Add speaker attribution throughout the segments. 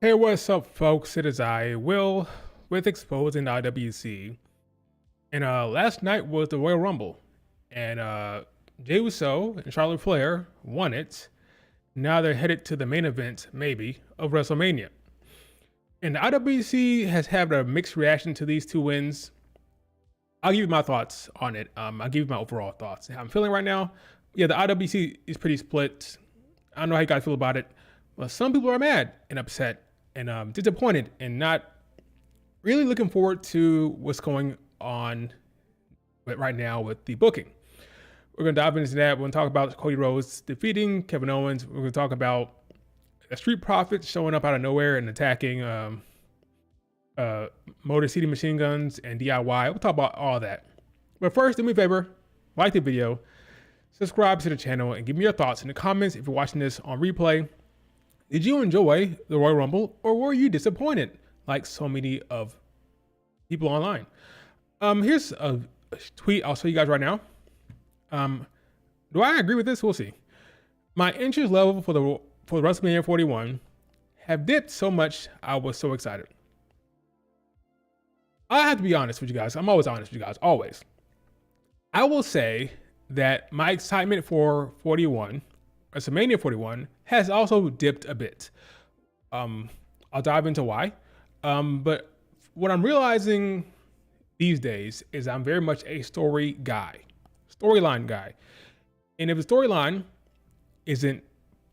Speaker 1: Hey, what's up, folks? It is I, Will, with Exposing IWC. And last night was the Royal Rumble. And Jey Uso and Charlotte Flair won it. Now they're headed to the main event, maybe, of WrestleMania. And the IWC has had a mixed reaction to these two wins. I'll give you my thoughts on it. I'll give you my overall thoughts. How I'm feeling right now. Yeah, the IWC is pretty split. I don't know how you guys feel about it. But some people are mad and upset and disappointed and not really looking forward to what's going on right now with the booking. We're going to dive into that. We're going to talk about Cody Rhodes defeating Kevin Owens. We're going to talk about the Street Profits showing up out of nowhere and attacking Motor City Machine Guns and DIY. We'll talk about all that. But first, do me a favor, like the video, subscribe to the channel, and give me your thoughts in the comments if you're watching this on replay. Did you enjoy the Royal Rumble, or were you disappointed like so many of people online? Here's a tweet I'll show you guys right now. Do I agree with this? We'll see. My interest level for the WrestleMania 41 have dipped so much. I was so excited. I have to be honest with you guys. I'm always honest with you guys, always. I will say that my excitement for WrestleMania 41 has also dipped a bit. I'll dive into why. But what I'm realizing these days is I'm very much a storyline guy. And if the storyline isn't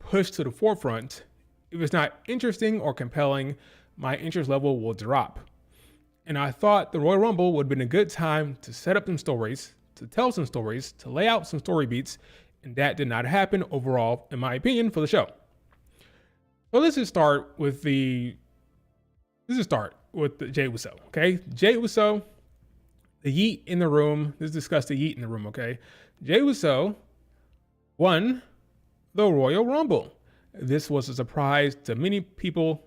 Speaker 1: pushed to the forefront, if it's not interesting or compelling, my interest level will drop. And I thought the Royal Rumble would have been a good time to set up some stories, to tell some stories, to lay out some story beats, and that did not happen overall, in my opinion, for the show. So let's just start with Jey Uso, okay? Jey Uso, the yeet in the room. Let's discuss the yeet in the room, okay? Jey Uso won the Royal Rumble. This was a surprise to many people,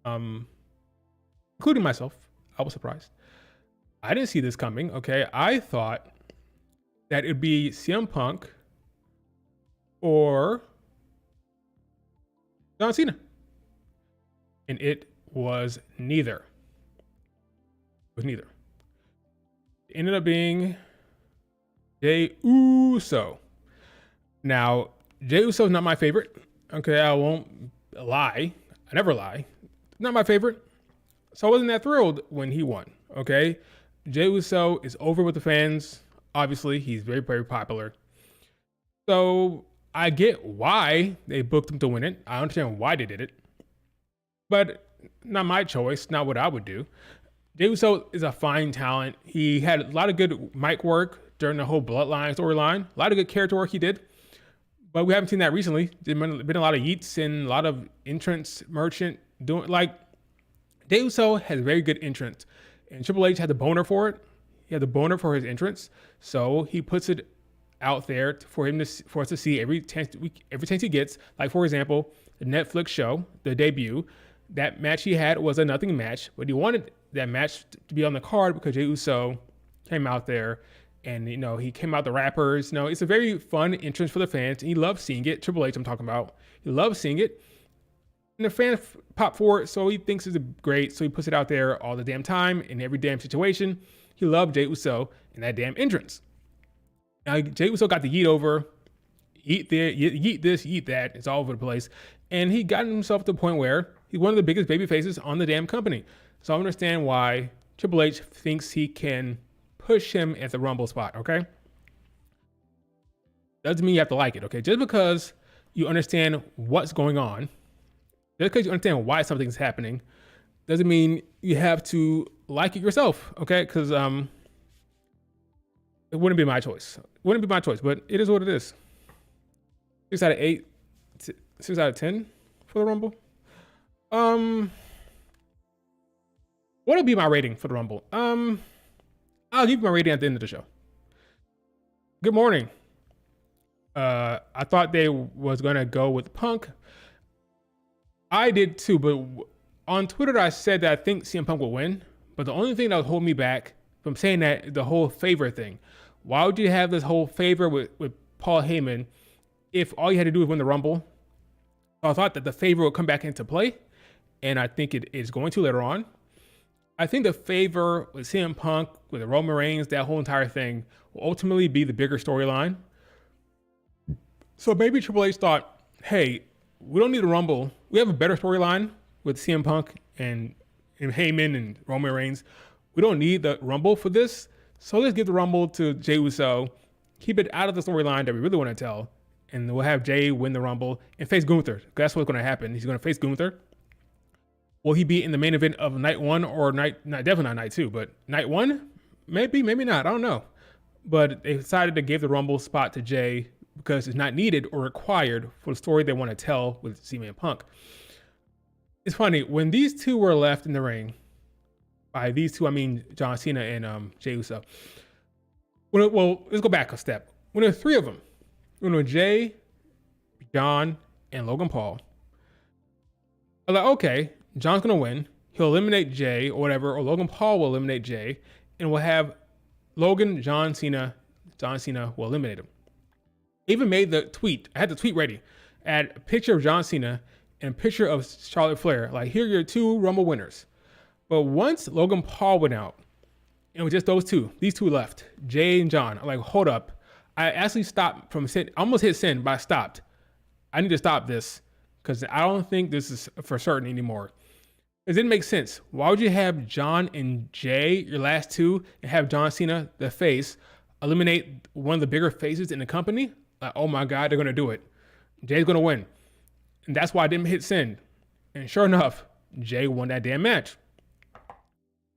Speaker 1: including myself. I was surprised. I didn't see this coming, okay? I thought that it'd be CM Punk or John Cena. And it was neither. It was neither. It ended up being Jey Uso. Now, Jey Uso is not my favorite. Okay, I won't lie. I never lie. Not my favorite. So I wasn't that thrilled when he won. Okay, Jey Uso is over with the fans. Obviously, he's very, very popular. So I get why they booked him to win it. I understand why they did it. But not my choice, not what I would do. Jey Uso is a fine talent. He had a lot of good mic work during the whole Bloodline storyline. A lot of good character work he did. But we haven't seen that recently. There's been a lot of yeets and a lot of entrance merchant doing like Jey Uso has a very good entrance. And Triple H had the boner for it. He had the boner for his entrance. So he puts it out there for us to see every chance he gets. Like, for example, the Netflix show, the debut, that match he had was a nothing match, but he wanted that match to be on the card because Jey Uso came out there and, he came out the rappers. It's a very fun entrance for the fans. And he loves seeing it. Triple H, I'm talking about. He loves seeing it. And the fans pop for it, so he thinks it's great. So he puts it out there all the damn time in every damn situation. He loved Jey Uso in that damn entrance. Now, Jey Uso got the yeet over, yeet this, yeet that. It's all over the place. And he got himself to the point where he's one of the biggest baby faces on the damn company. So I understand why Triple H thinks he can push him at the Rumble spot, okay? Doesn't mean you have to like it, okay? Just because you understand what's going on, just because you understand why something's happening, doesn't mean you have to like it yourself, okay? Because it wouldn't be my choice. It wouldn't be my choice, but it is what it is. 6 out of 8, 6 out of 10 for the Rumble. What'll be my rating for the Rumble? I'll give you my rating at the end of the show. Good morning. I thought they was gonna go with Punk. I did too, but on Twitter I said that I think CM Punk will win. But the only thing that would hold me back from saying that is the whole favor thing. Why would you have this whole favor with Paul Heyman if all you had to do was win the Rumble? So I thought that the favor would come back into play, and I think it is going to later on. I think the favor with CM Punk, with the Roman Reigns, that whole entire thing will ultimately be the bigger storyline. So maybe Triple H thought, hey, we don't need a Rumble. We have a better storyline with CM Punk and Heyman and Roman Reigns. We don't need the Rumble for this. So let's give the Rumble to Jey Uso. Keep it out of the storyline that we really want to tell. And we'll have Jey win the Rumble and face Gunther. That's what's going to happen. He's going to face Gunther. Will he be in the main event of night one or definitely not night two, but night one? Maybe, maybe not. I don't know. But they decided to give the Rumble spot to Jey because it's not needed or required for the story they want to tell with CM Punk. It's funny, when these two were left in the ring, by these two, I mean John Cena and Jey Uso. Well, let's go back a step. When there were three of them, when there were Jey, John, and Logan Paul, I was like, okay, John's going to win. He'll eliminate Jey or whatever, or Logan Paul will eliminate Jey, and we'll have Logan, John Cena will eliminate him. I even made the tweet. I had the tweet ready. I had a picture of John Cena and a picture of Charlotte Flair. Like, here are your two Rumble winners. But once Logan Paul went out, and it was just these two left, Jey and John. I'm like, hold up. I actually stopped from send. I almost hit send, but I stopped. I need to stop this because I don't think this is for certain anymore. It didn't make sense. Why would you have John and Jey, your last two, and have John Cena, the face, eliminate one of the bigger faces in the company? Like, oh my God, they're going to do it. Jey's going to win. And that's why I didn't hit send. And sure enough, Jey won that damn match.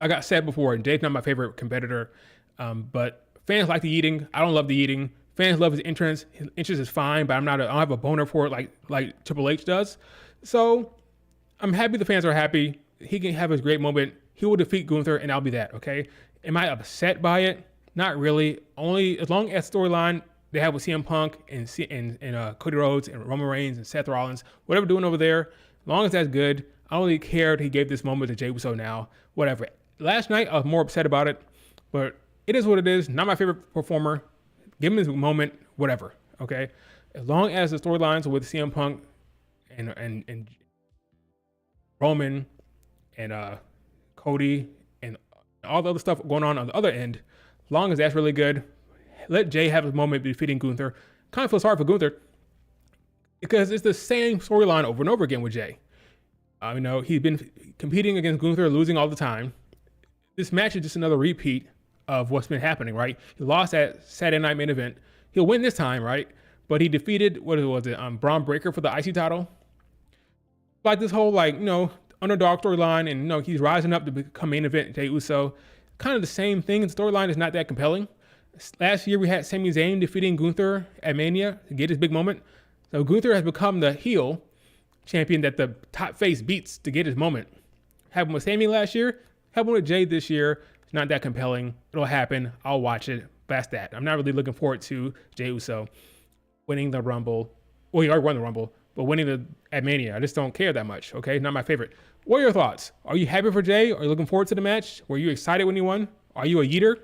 Speaker 1: I got said before, Jey's not my favorite competitor, but fans like the eating. I don't love the eating. Fans love his entrance. His entrance is fine, but I don't have a boner for it like Triple H does. So I'm happy the fans are happy. He can have his great moment. He will defeat Gunther, and I'll be that, okay? Am I upset by it? Not really. Only as long as storyline they have with CM Punk and Cody Rhodes and Roman Reigns and Seth Rollins, whatever doing over there, as long as that's good, I don't really care that he gave this moment to Jey Uso now, whatever. Last night, I was more upset about it, but it is what it is. Not my favorite performer. Give him his moment, whatever, okay? As long as the storylines with CM Punk and Roman and Cody and all the other stuff going on the other end, as long as that's really good, let Jey have his moment defeating Gunther. Kind of feel sorry for Gunther because it's the same storyline over and over again with Jey. He's been competing against Gunther, losing all the time. This match is just another repeat of what's been happening, right? He lost at Saturday Night Main Event. He'll win this time, right? But he defeated, Braun Breaker for the IC title. Like this whole, underdog storyline, and, he's rising up to become main event, Jey Uso. Kind of the same thing. The storyline is not that compelling. Last year, we had Sami Zayn defeating Gunther at Mania to get his big moment. So Gunther has become the heel champion that the top face beats to get his moment. Happened with Sami last year. Happened with Jey this year. It's not that compelling. It'll happen. I'll watch it. That's that. I'm not really looking forward to Jey Uso winning the Rumble. Well, he already won the Rumble, but winning at Mania. I just don't care that much, okay? Not my favorite. What are your thoughts? Are you happy for Jey? Are you looking forward to the match? Were you excited when he won? Are you a yeeter?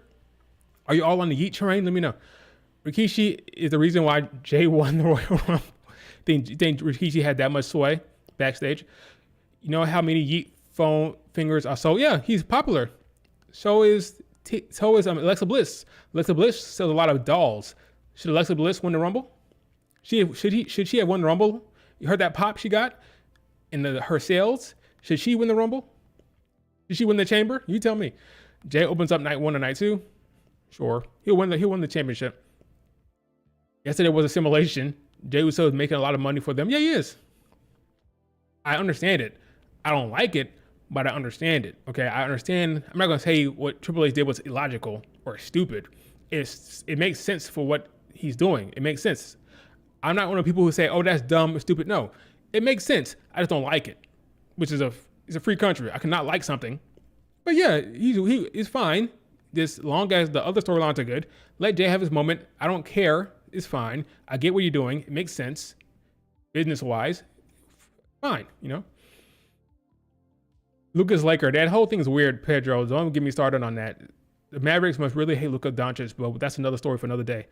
Speaker 1: Are you all on the yeet train? Let me know. Rikishi is the reason why Jey won the Royal Rumble. Think Rikishi had that much sway backstage? You know how many yeet phone fingers are sold? Yeah, he's popular. So is Alexa Bliss. Alexa Bliss sells a lot of dolls. Should Alexa Bliss win the Rumble? Should she have won the Rumble? You heard that pop she got in her sales? Should she win the Rumble? Did she win the Chamber? You tell me. Jey opens up night one or night two. Sure, he'll win the championship. Yesterday was a simulation. Jey Uso is making a lot of money for them. Yeah, he is. I understand it. I don't like it, but I understand it. Okay, I understand. I'm not gonna say what Triple H did was illogical or stupid. It makes sense for what he's doing. It makes sense. I'm not one of the people who say, "Oh, that's dumb or stupid." No, it makes sense. I just don't like it. Which is it's a free country. I cannot like something, but yeah, he's fine. As long as the other storylines are good, let Jey have his moment. I don't care. It's fine. I get what you're doing. It makes sense, business-wise. Fine, Lucas Laker, that whole thing is weird, Pedro. Don't get me started on that. The Mavericks must really hate Luka Doncic, but that's another story for another day.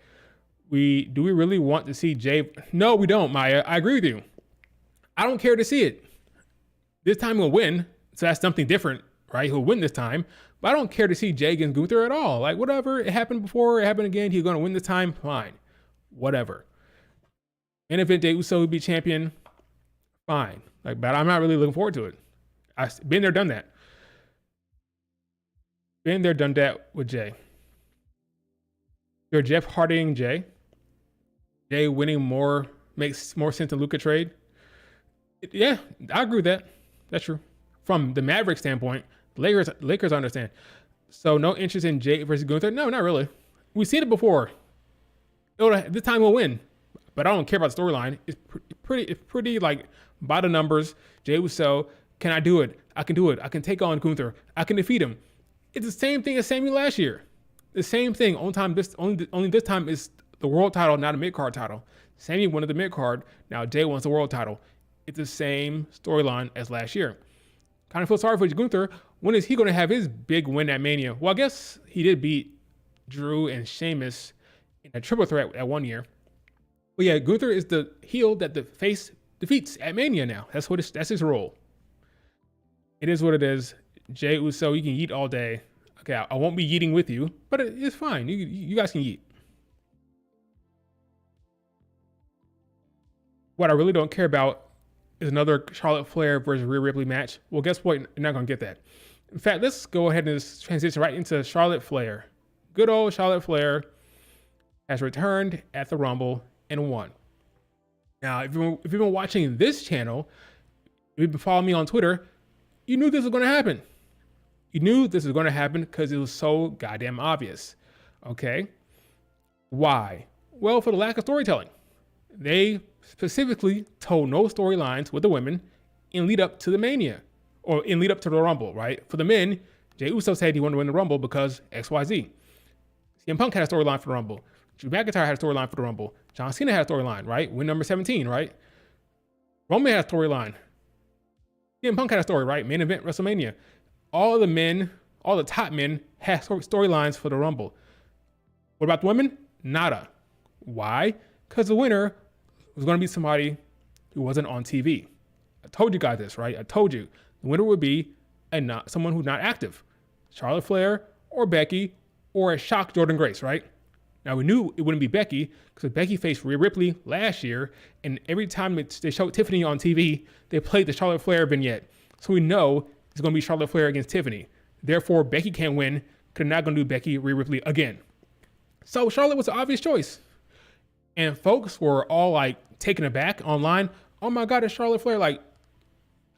Speaker 1: Do we really want to see Jey? No, we don't, Maya. I agree with you. I don't care to see it. This time he'll win, so that's something different, right? He'll win this time, but I don't care to see Jey against Gunther at all. Like, whatever, it happened before, it happened again, he's going to win this time, fine. Whatever. And if Jey Uso would be champion, fine. Like, but I'm not really looking forward to it. I've been there, done that. Been there, done that with Jey. You're Jeff Hardying Jey. Jey winning more makes more sense than Luka trade. Yeah, I agree with that. That's true. From the Maverick standpoint, Lakers understand. So no interest in Jey versus Gunther? No, not really. We've seen it before. This time we'll win, but I don't care about the storyline. It's pretty like by the numbers. Jey Uso, can I do it? I can do it. I can take on Gunther. I can defeat him. It's the same thing as Sammy last year. The same thing. Only this time is the world title, not a mid-card title. Sammy wanted the mid-card. Now Jey wants the world title. It's the same storyline as last year. Kind of feel sorry for Gunther. When is he going to have his big win at Mania? Well, I guess he did beat Drew and Sheamus in a triple threat at 1 year. But yeah, Gunther is the heel that the face defeats at Mania now. That's his role. It is what it is. Jey Uso, you can yeet all day. Okay, I won't be yeeting with you, but it's fine. You guys can yeet. What I really don't care about is another Charlotte Flair versus Rhea Ripley match. Well, guess what? You're not going to get that. In fact, let's go ahead and just transition right into Charlotte Flair. Good old Charlotte Flair has returned at the Rumble and won. Now, if you've been watching this channel, if you've been following me on Twitter, you knew this was going to happen. You knew this was going to happen because it was so goddamn obvious. Okay? Why? Well, for the lack of storytelling. They specifically told no storylines with the women in lead up to the Mania or in lead up to the Rumble, right? For the men, Jey Uso said he wanted to win the Rumble because XYZ. CM Punk had a storyline for the Rumble. Drew McIntyre had a storyline for the Rumble. John Cena had a storyline, right? Win number 17, right? Roman had a storyline. CM Punk had a story, right? Main event, WrestleMania. All the men, all the top men had storylines for the Rumble. What about the women? Nada. Why? Because the winner was going to be somebody who wasn't on TV. I told you guys this, right? I told you. The winner would be someone who's not active. Charlotte Flair or Becky or a shock Jordynne Grace, right? Now, we knew it wouldn't be Becky because Becky faced Rhea Ripley last year, and every time they showed Tiffany on TV, they played the Charlotte Flair vignette. So we know it's going to be Charlotte Flair against Tiffany. Therefore, Becky can't win because they're not going to do Becky, Rhea Ripley again. So Charlotte was the obvious choice. And folks were all like taken aback online. Oh my God, it's Charlotte Flair. Like,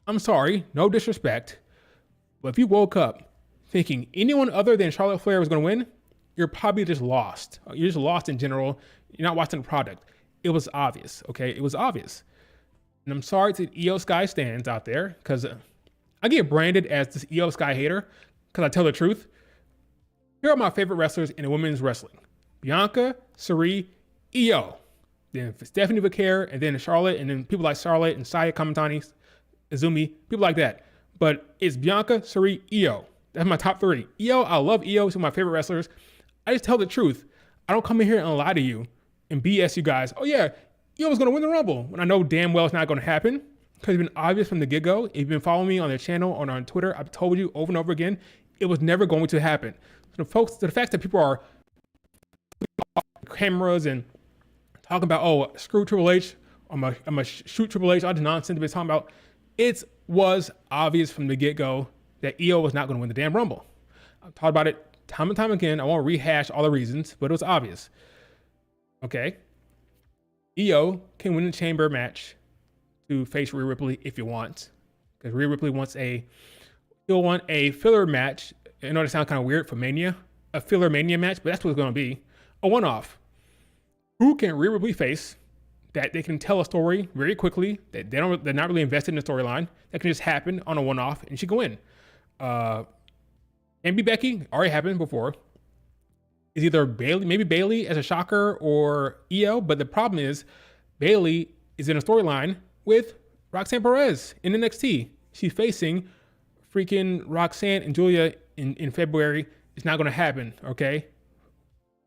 Speaker 1: I'm sorry, no disrespect, but if you woke up thinking anyone other than Charlotte Flair was going to win, you're probably just lost. You're just lost in general. You're not watching the product. It was obvious, okay? It was obvious. And I'm sorry to Io Sky stands out there because I get branded as this Io Sky hater because I tell the truth. Here are my favorite wrestlers in women's wrestling. Bianca, Sarai, Io. Then Stephanie Vaquer, and then Charlotte, and then people like Charlotte and Saya Kamatani, Izumi, people like that. But it's Bianca, Sarai, Io. That's my top three. Io, I love Io. She's one of my favorite wrestlers. I just tell the truth. I don't come in here and lie to you and BS you guys. Oh yeah, Io's going to win the Rumble. When I know damn well it's not going to happen because it's been obvious from the get-go. If you've been following me on their channel or on Twitter, I've told you over and over again, it was never going to happen. So the fact that people are cameras and talking about, oh, screw Triple H, I'm gonna shoot Triple H, all the nonsense they've been talking about, it was obvious from the get-go that Io was not going to win the damn Rumble. I've talked about it time and time again. I won't rehash all the reasons, but it was obvious. Okay. Io can win the chamber match to face Rhea Ripley if you want, because Rhea Ripley he'll want a filler match. I know that sounds kind of weird for Mania, a filler Mania match, but that's what it's going to be. A one-off. Who can Rhea Ripley face that they can tell a story very quickly, that they're not really invested in the storyline, that can just happen on a one-off and she can win. Can be Becky, already happened before. Is either maybe Bayley as a shocker or Io, but the problem is Bayley is in a storyline with Roxanne Perez in NXT. She's facing freaking Roxanne and Julia in February. It's not going to happen, okay?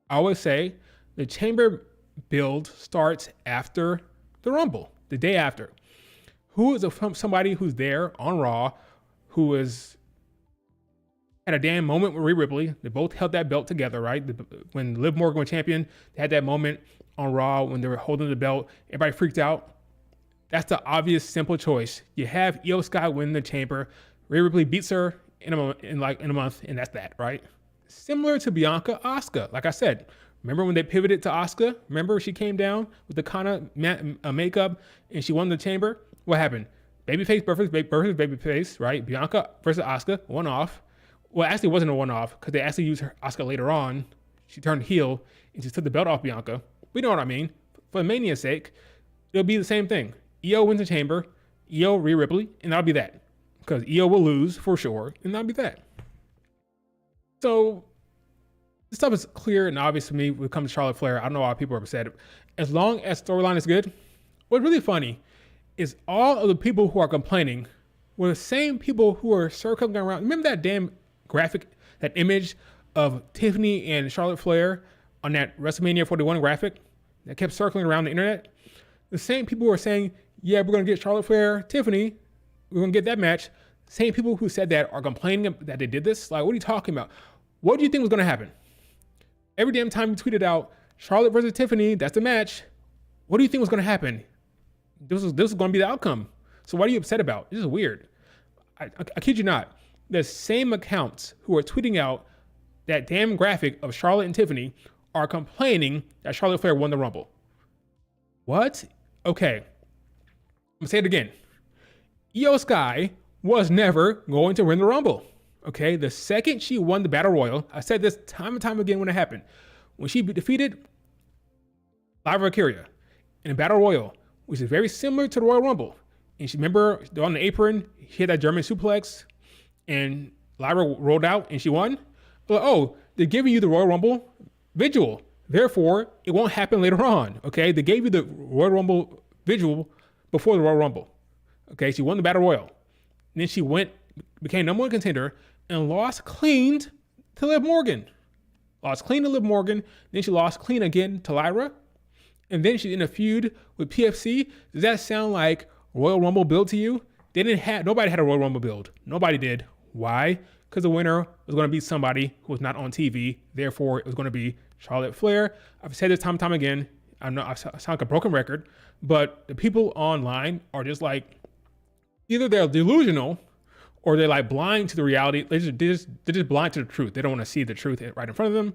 Speaker 1: I always say the chamber build starts after the Rumble, the day after. Who is somebody who's there on Raw, who is had a damn moment with Rhea Ripley? They both held that belt together, right? When Liv Morgan was champion, they had that moment on Raw when they were holding the belt. Everybody freaked out. That's the obvious, simple choice. You have Io Sky win the chamber. Rhea Ripley beats her in a month, and that's that, right? Similar to Bianca Asuka. Like I said, remember when they pivoted to Asuka? Remember she came down with the kind of makeup and she won the chamber? What happened? Babyface versus babyface, right? Bianca versus Asuka, one off. Well, actually, it wasn't a one off because they actually used her Asuka later on. She turned heel and she took the belt off Bianca. We know what I mean. For Mania's sake, it'll be the same thing. Io wins the chamber, Io, Rhea Ripley, and that'll be that. Because Io will lose for sure, and that'll be that. So this stuff is clear and obvious to me when it comes to Charlotte Flair. I don't know why people are upset. As long as storyline is good, what's really funny is all of the people who are complaining were the same people who are circling around. Remember that damn graphic, that image of Tiffany and Charlotte Flair on that WrestleMania 41 graphic that kept circling around the internet? The same people who are saying, yeah, we're going to get Charlotte Flair, Tiffany, we're going to get that match. Same people who said that are complaining that they did this. Like, what are you talking about? What do you think was going to happen? Every damn time you tweeted out Charlotte versus Tiffany, that's the match. What do you think was going to happen? This was going to be the outcome. So what are you upset about? This is weird. I kid you not. The same accounts who are tweeting out that damn graphic of Charlotte and Tiffany are complaining that Charlotte Flair won the Rumble. What? Okay. I'm going to say it again. Io Sky was never going to win the Rumble. Okay? The second she won the Battle Royal, I said this time and time again when it happened. When she defeated Lyra Valkyria in a Battle Royal, which is very similar to the Royal Rumble. And she, remember, on the apron, she had that German suplex, and Lyra rolled out and she won. But, oh, they're giving you the Royal Rumble visual. Therefore, it won't happen later on. Okay? They gave you the Royal Rumble visual before the Royal Rumble. Okay? She won the Battle Royal. And then she became number one contender and lost clean to Liv Morgan. Lost clean to Liv Morgan. Then she lost clean again to Lyra. And then she's in a feud with PFC. Does that sound like Royal Rumble build to you? Nobody had a Royal Rumble build. Nobody did. Why? Because the winner was going to be somebody who was not on TV. Therefore, it was going to be Charlotte Flair. I've said this time and time again. I know I sound like a broken record, but the people online are just like, either they're delusional or they're like blind to the reality. They're just blind to the truth. They don't want to see the truth right in front of them.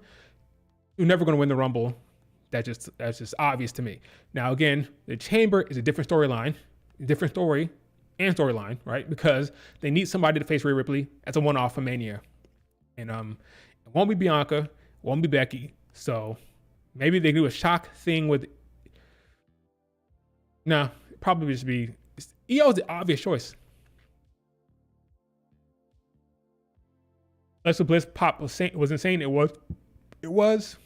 Speaker 1: You're never going to win the Rumble. That's just obvious to me. Now, again, the Chamber is a different storyline, different story and storyline, right? Because they need somebody to face Rhea Ripley as a one-off for Mania. And it won't be Bianca, it won't be Becky. So maybe they do a shock thing with, probably just be, EO's the obvious choice. Alexa Bliss pop was insane. It was.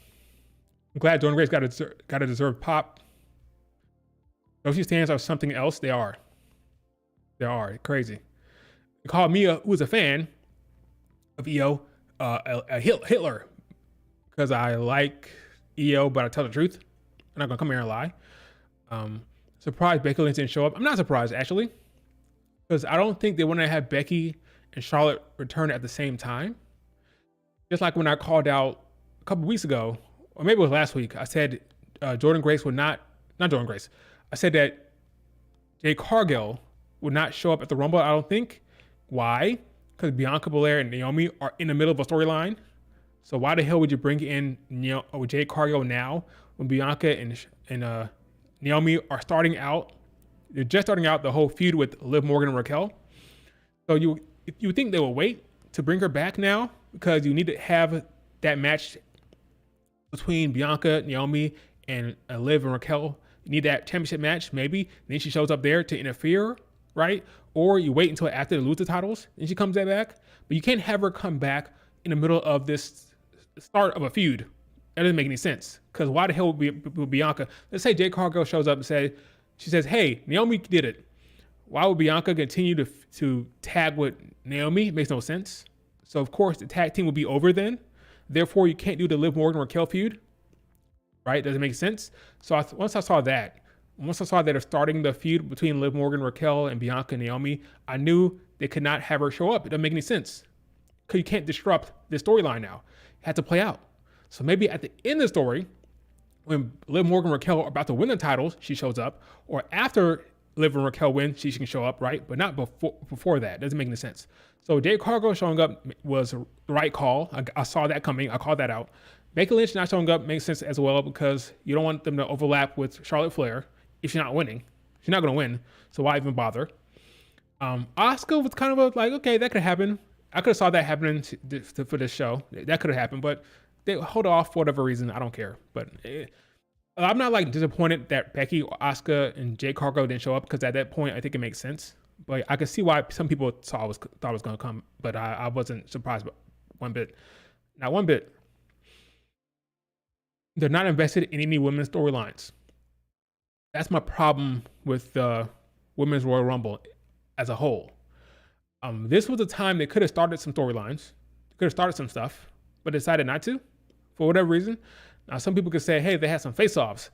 Speaker 1: I'm glad Jordan Grace got a deserved pop. Those stands are something else. They are crazy. They called me, who was a fan of EO, a Hitler, because I like EO, but I tell the truth. I'm not gonna come here and lie. Surprised Becky Lynch didn't show up. I'm not surprised actually, because I don't think they want to have Becky and Charlotte return at the same time. Just like when I called out a couple weeks ago, or maybe it was last week, I said Jordan Grace would not Jordan Grace. I said that Jade Cargill would not show up at the Rumble, I don't think. Why? Because Bianca Belair and Naomi are in the middle of a storyline. So why the hell would you bring in Jade Cargill now when Bianca and Naomi are starting out? They're just starting out the whole feud with Liv Morgan and Raquel. So you think they will wait to bring her back now because you need to have that match between Bianca, Naomi, and Liv and Raquel. You need that championship match, maybe. And then she shows up there to interfere, right? Or you wait until after they lose the titles, and she comes back. But you can't have her come back in the middle of this start of a feud. That doesn't make any sense. Because why the hell would Bianca? Let's say Jade Cargill shows up and she says, hey, Naomi did it. Why would Bianca continue to tag with Naomi? It makes no sense. So, of course, the tag team will be over then. Therefore, you can't do the Liv Morgan Raquel feud, right? Doesn't make sense. So once I saw that, Once I saw that they're starting the feud between Liv Morgan, Raquel, and Bianca and Naomi, I knew they could not have her show up. It doesn't make any sense. Because you can't disrupt the storyline now. It had to play out. So maybe at the end of the story, when Liv Morgan and Raquel are about to win the titles, she shows up. Or after Liv and Raquel win, she can show up, right? But not before that. It doesn't make any sense. So Jade Cargill showing up was the right call. I saw that coming. I called that out. Becky Lynch not showing up makes sense as well because you don't want them to overlap with Charlotte Flair if she's not winning. She's not going to win, so why even bother? Asuka was kind of like, okay, that could happen. I could have saw that happening for this show. That could have happened, but they hold off for whatever reason. I don't care. But I'm not like disappointed that Becky, Asuka, and Jade Cargill didn't show up because at that point, I think it makes sense. But I could see why some people thought it was going to come, but I wasn't surprised one bit. Not one bit. They're not invested in any women's storylines. That's my problem with the Women's Royal Rumble as a whole. This was a time they could have started some storylines, could have started some stuff, but decided not to, for whatever reason. Now, some people could say, hey, they had some face-offs.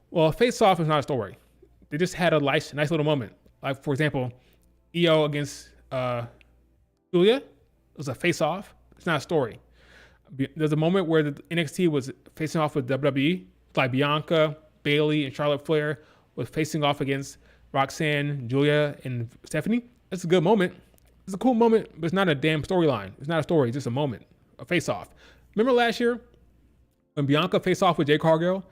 Speaker 1: Well, a face-off is not a story. They just had a nice little moment. Like, for example, Io against Julia. It was a face-off. It's not a story. There's a moment where the NXT was facing off with WWE, like Bianca, Bayley, and Charlotte Flair was facing off against Roxanne, Julia, and Stephanie. That's a good moment. It's a cool moment, but it's not a damn storyline. It's not a story. It's just a moment, a face-off. Remember last year when Bianca faced off with Jade Cargill?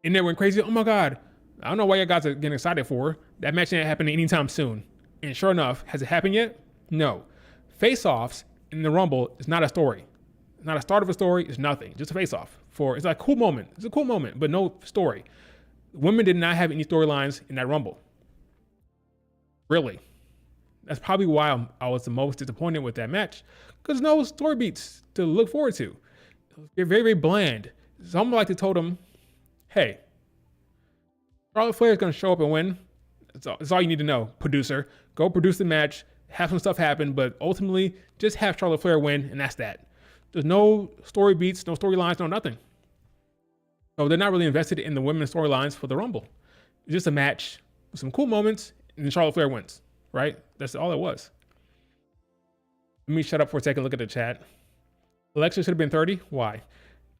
Speaker 1: And they went crazy. Oh my God. I don't know why you guys are getting excited for. That match ain't happening anytime soon. And sure enough, has it happened yet? No. Face-offs in the Rumble is not a story. It's not a start of a story. It's nothing. Just a face-off. It's like a cool moment. It's a cool moment, but no story. Women did not have any storylines in that Rumble. Really. That's probably why I was the most disappointed with that match, because no story beats to look forward to. They're very, very bland. Someone like to told them, hey, Charlotte Flair is going to show up and win. That's all you need to know, producer. Go produce the match, have some stuff happen, but ultimately just have Charlotte Flair win, and that's that. There's no story beats, no storylines, no nothing. So they're not really invested in the women's storylines for the Rumble. It's just a match with some cool moments, and then Charlotte Flair wins, right? That's all it was. Let me shut up for a second, look at the chat. Alexa should have been 30. Why?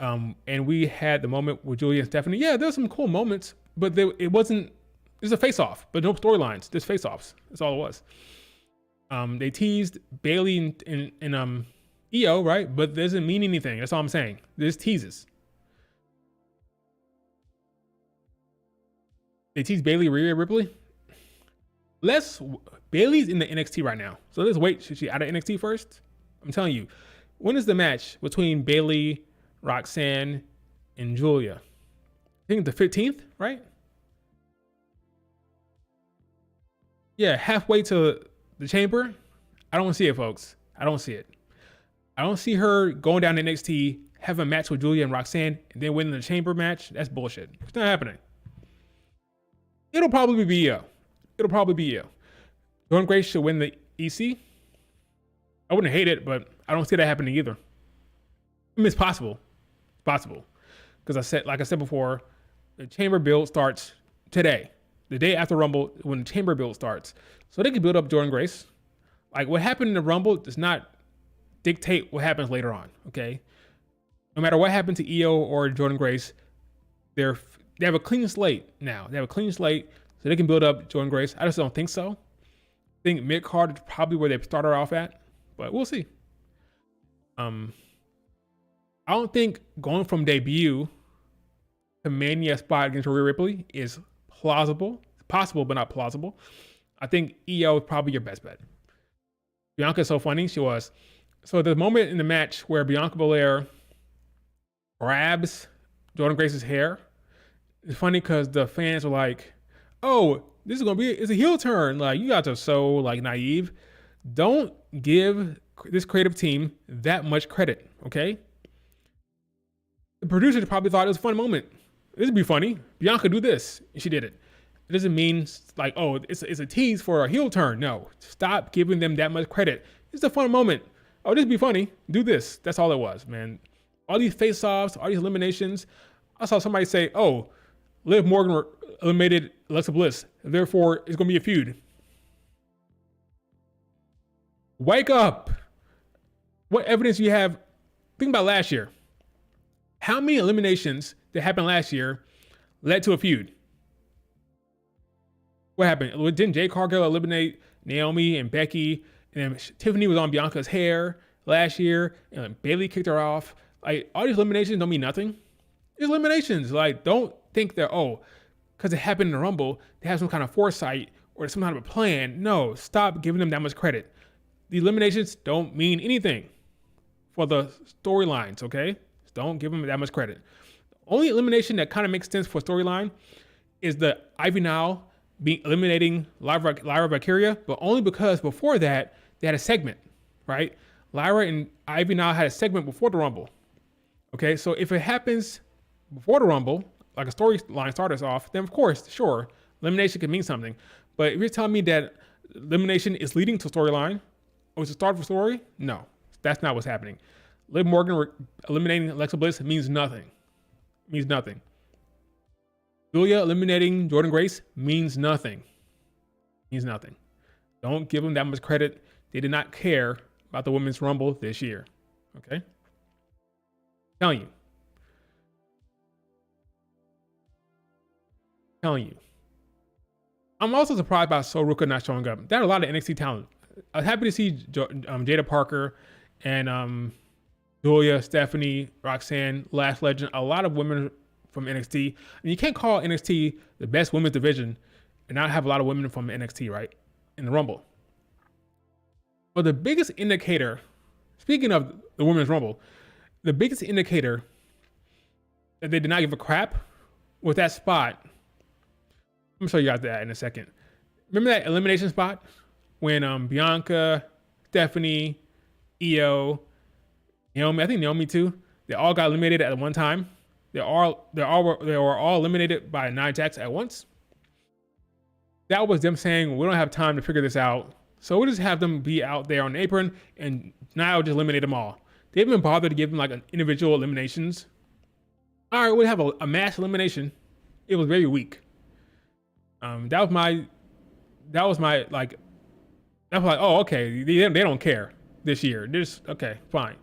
Speaker 1: And we had the moment with Julia and Stephanie. Yeah, there's some cool moments, but it wasn't, it was a face-off, but no storylines, just face-offs. That's all it was. They teased Bayley and Io, right? But it doesn't mean anything. That's all I'm saying. There's teases. They teased Bayley, Rhea Ripley. Bayley's in the NXT right now. So let's wait. Should she out of NXT first? I'm telling you. When is the match between Bayley, Roxanne, and Julia? I think the 15th, right? Yeah, halfway to the chamber. I don't see it, folks. I don't see it. I don't see her going down to NXT, having a match with Julia and Roxanne, and then winning the chamber match. That's bullshit. It's not happening. It'll probably be Io. Jordynne Grace should win the EC. I wouldn't hate it, but I don't see that happening either. I mean, it's possible. It's possible. Because like I said before, the chamber build starts today. The day after Rumble, when the chamber build starts. So they can build up Jordynne Grace. Like, what happened in the Rumble does not dictate what happens later on, okay? No matter what happened to Io or Jordynne Grace, they have a clean slate now. They have a clean slate, so they can build up Jordynne Grace. I just don't think so. I think mid-card is probably where they started off at, but we'll see. I don't think going from debut to Mania spot against Rhea Ripley is plausible. It's possible, but not plausible. I think Io is probably your best bet. Bianca's so funny. She was. So the moment in the match where Bianca Belair grabs Jordynne Grace's hair, it's funny because the fans were like, oh, this is going to be, it's a heel turn. Like, you guys are so like naive. Don't give this creative team that much credit, okay? The producers probably thought it was a fun moment. This would be funny. Bianca, do this. And she did it. It doesn't mean like, oh, it's a tease for a heel turn. No, stop giving them that much credit. It's a fun moment. Oh, this would be funny. Do this. That's all it was, man. All these face-offs, all these eliminations. I saw somebody say, oh, Liv Morgan eliminated Alexa Bliss. Therefore, it's going to be a feud. Wake up. What evidence do you have? Think about last year. How many eliminations that happened last year led to a feud? What happened? Didn't Jade Cargill eliminate Naomi and Becky? And then Tiffany was on Bianca's hair last year, and Bayley kicked her off. Like, all these eliminations don't mean nothing. It's eliminations. Like, don't think that, because it happened in the Rumble, they have some kind of foresight or some kind of a plan. No, stop giving them that much credit. The eliminations don't mean anything for the storylines, okay? Don't give them that much credit. The only elimination that kind of makes sense for storyline is the Ivy Nile eliminating Lyra Valkyria, but only because before that, they had a segment, right? Lyra and Ivy Nile had a segment before the Rumble. Okay, so if it happens before the Rumble, like a storyline started us off, then of course, sure, elimination can mean something. But if you're telling me that elimination is leading to storyline, or it's a start of a story, no, that's not what's happening. Liv Morgan eliminating Alexa Bliss means nothing. Means nothing. Julia eliminating Jordynne Grace means nothing. Means nothing. Don't give them that much credit. They did not care about the Women's Rumble this year. Okay? Telling you. I'm also surprised by Soruka not showing up. There are a lot of NXT talent. I was happy to see Jada Parker and Julia, Stephanie, Roxanne, Lash Legend, a lot of women from NXT. And you can't call NXT the best women's division and not have a lot of women from NXT, right? In the Rumble. But the biggest indicator, speaking of the Women's Rumble, the biggest indicator that they did not give a crap was that spot. I'm going to show you guys that in a second. Remember that elimination spot when Bianca, Stephanie, Io, Naomi, I think Naomi too, they all got eliminated at one time. They were all eliminated by Nia Jax at once. That was them saying, we don't have time to figure this out. So we'll just have them be out there on the apron and now just eliminate them all. They didn't even bother to give them like an individual eliminations. All right, we'll have a mass elimination. It was very weak. That was my like, oh, okay, they don't care this year. Okay, fine.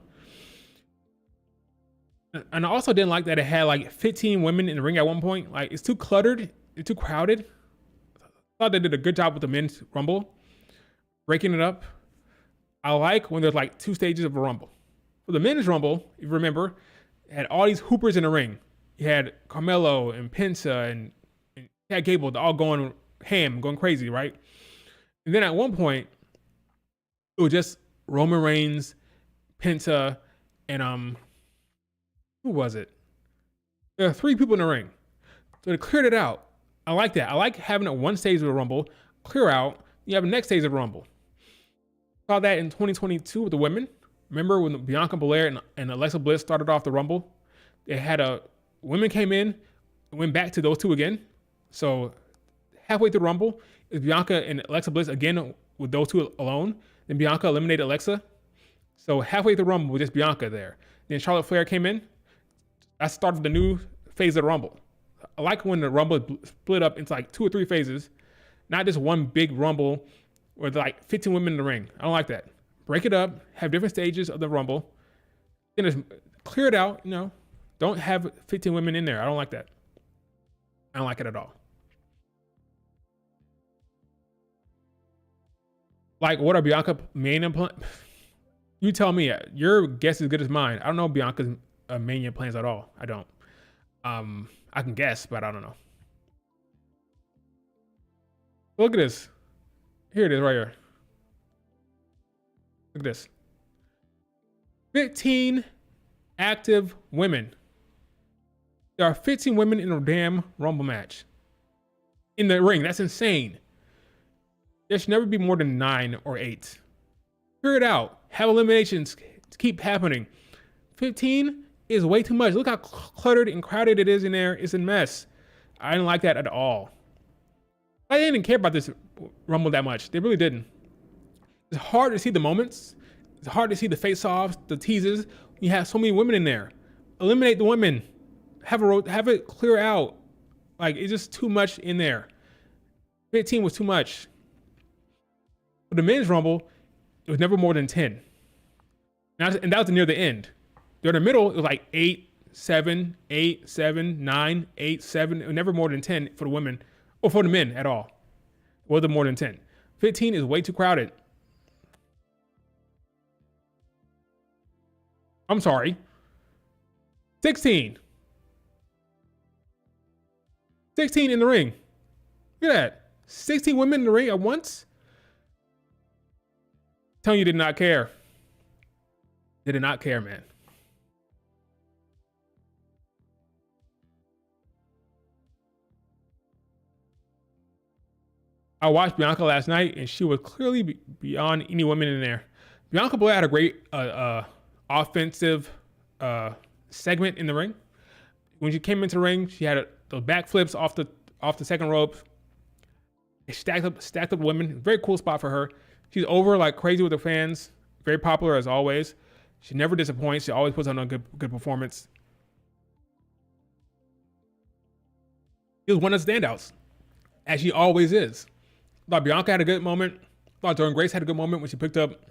Speaker 1: And I also didn't like that it had like 15 women in the ring at one point. Like, it's too cluttered, it's too crowded. I thought they did a good job with the men's Rumble, breaking it up. I like when there's like two stages of a Rumble. For the men's Rumble, if you remember, it had all these hoopers in the ring. You had Carmelo and Penta and Chad Gable all going ham, going crazy, right? And then at one point, it was just Roman Reigns, Penta, and who was it? There are three people in the ring. So they cleared it out. I like that. I like having it one stage of a Rumble, clear out, you have the next stage of a Rumble. Saw that in 2022 with the women. Remember when Bianca Belair and Alexa Bliss started off the Rumble? They had women came in and went back to those two again. So halfway through the Rumble, is Bianca and Alexa Bliss again with those two alone. Then Bianca eliminated Alexa. So halfway through the Rumble with just Bianca there. Then Charlotte Flair came in. That started the new phase of the Rumble. I like when the Rumble split up into like 2 or 3 phases, not just one big Rumble with like 15 women in the ring. I don't like that. Break it up, have different stages of the Rumble, then just clear it out, Don't have 15 women in there. I don't like that. I don't like it at all. Like, what are Bianca Mania plans? You tell me. Your guess is as good as mine. I don't know Bianca's Mania plans at all. I don't. I can guess, but I don't know. Look at this. Here it is right here. Look at this. 15 active women. There are 15 women in a damn Rumble match. In the ring. That's insane. There should never be more than 9 or 8. Figure it out. Have eliminations keep happening. 15 is way too much. Look how cluttered and crowded it is in there. It's a mess. I didn't like that at all. I didn't care about this Rumble that much. They really didn't. It's hard to see the moments. It's hard to see the face-offs, the teases. You have so many women in there. Eliminate the women. Have it clear out. Like, it's just too much in there. 15 was too much. For the men's rumble, it was never more than 10. And that was near the end. During the middle, it was like 8, 7, 8, 7, 9, 8, 7. It was never more than 10 for the women or for the men at all. It wasn't more than 10. 15 is way too crowded. I'm sorry. 16. 16 in the ring. Look at that. 16 women in the ring at once. Telling you, did not care. They did not care, man. I watched Bianca last night, and she was clearly beyond any woman in there. Bianca Belair had a great offensive segment in the ring. When she came into the ring, she had those backflips off the second rope. Stacked up women. Very cool spot for her. She's over like crazy with the fans. Very popular as always. She never disappoints. She always puts on a good performance. She was one of the standouts, as she always is. I thought Bianca had a good moment. I thought Jordan Grace had a good moment when she picked up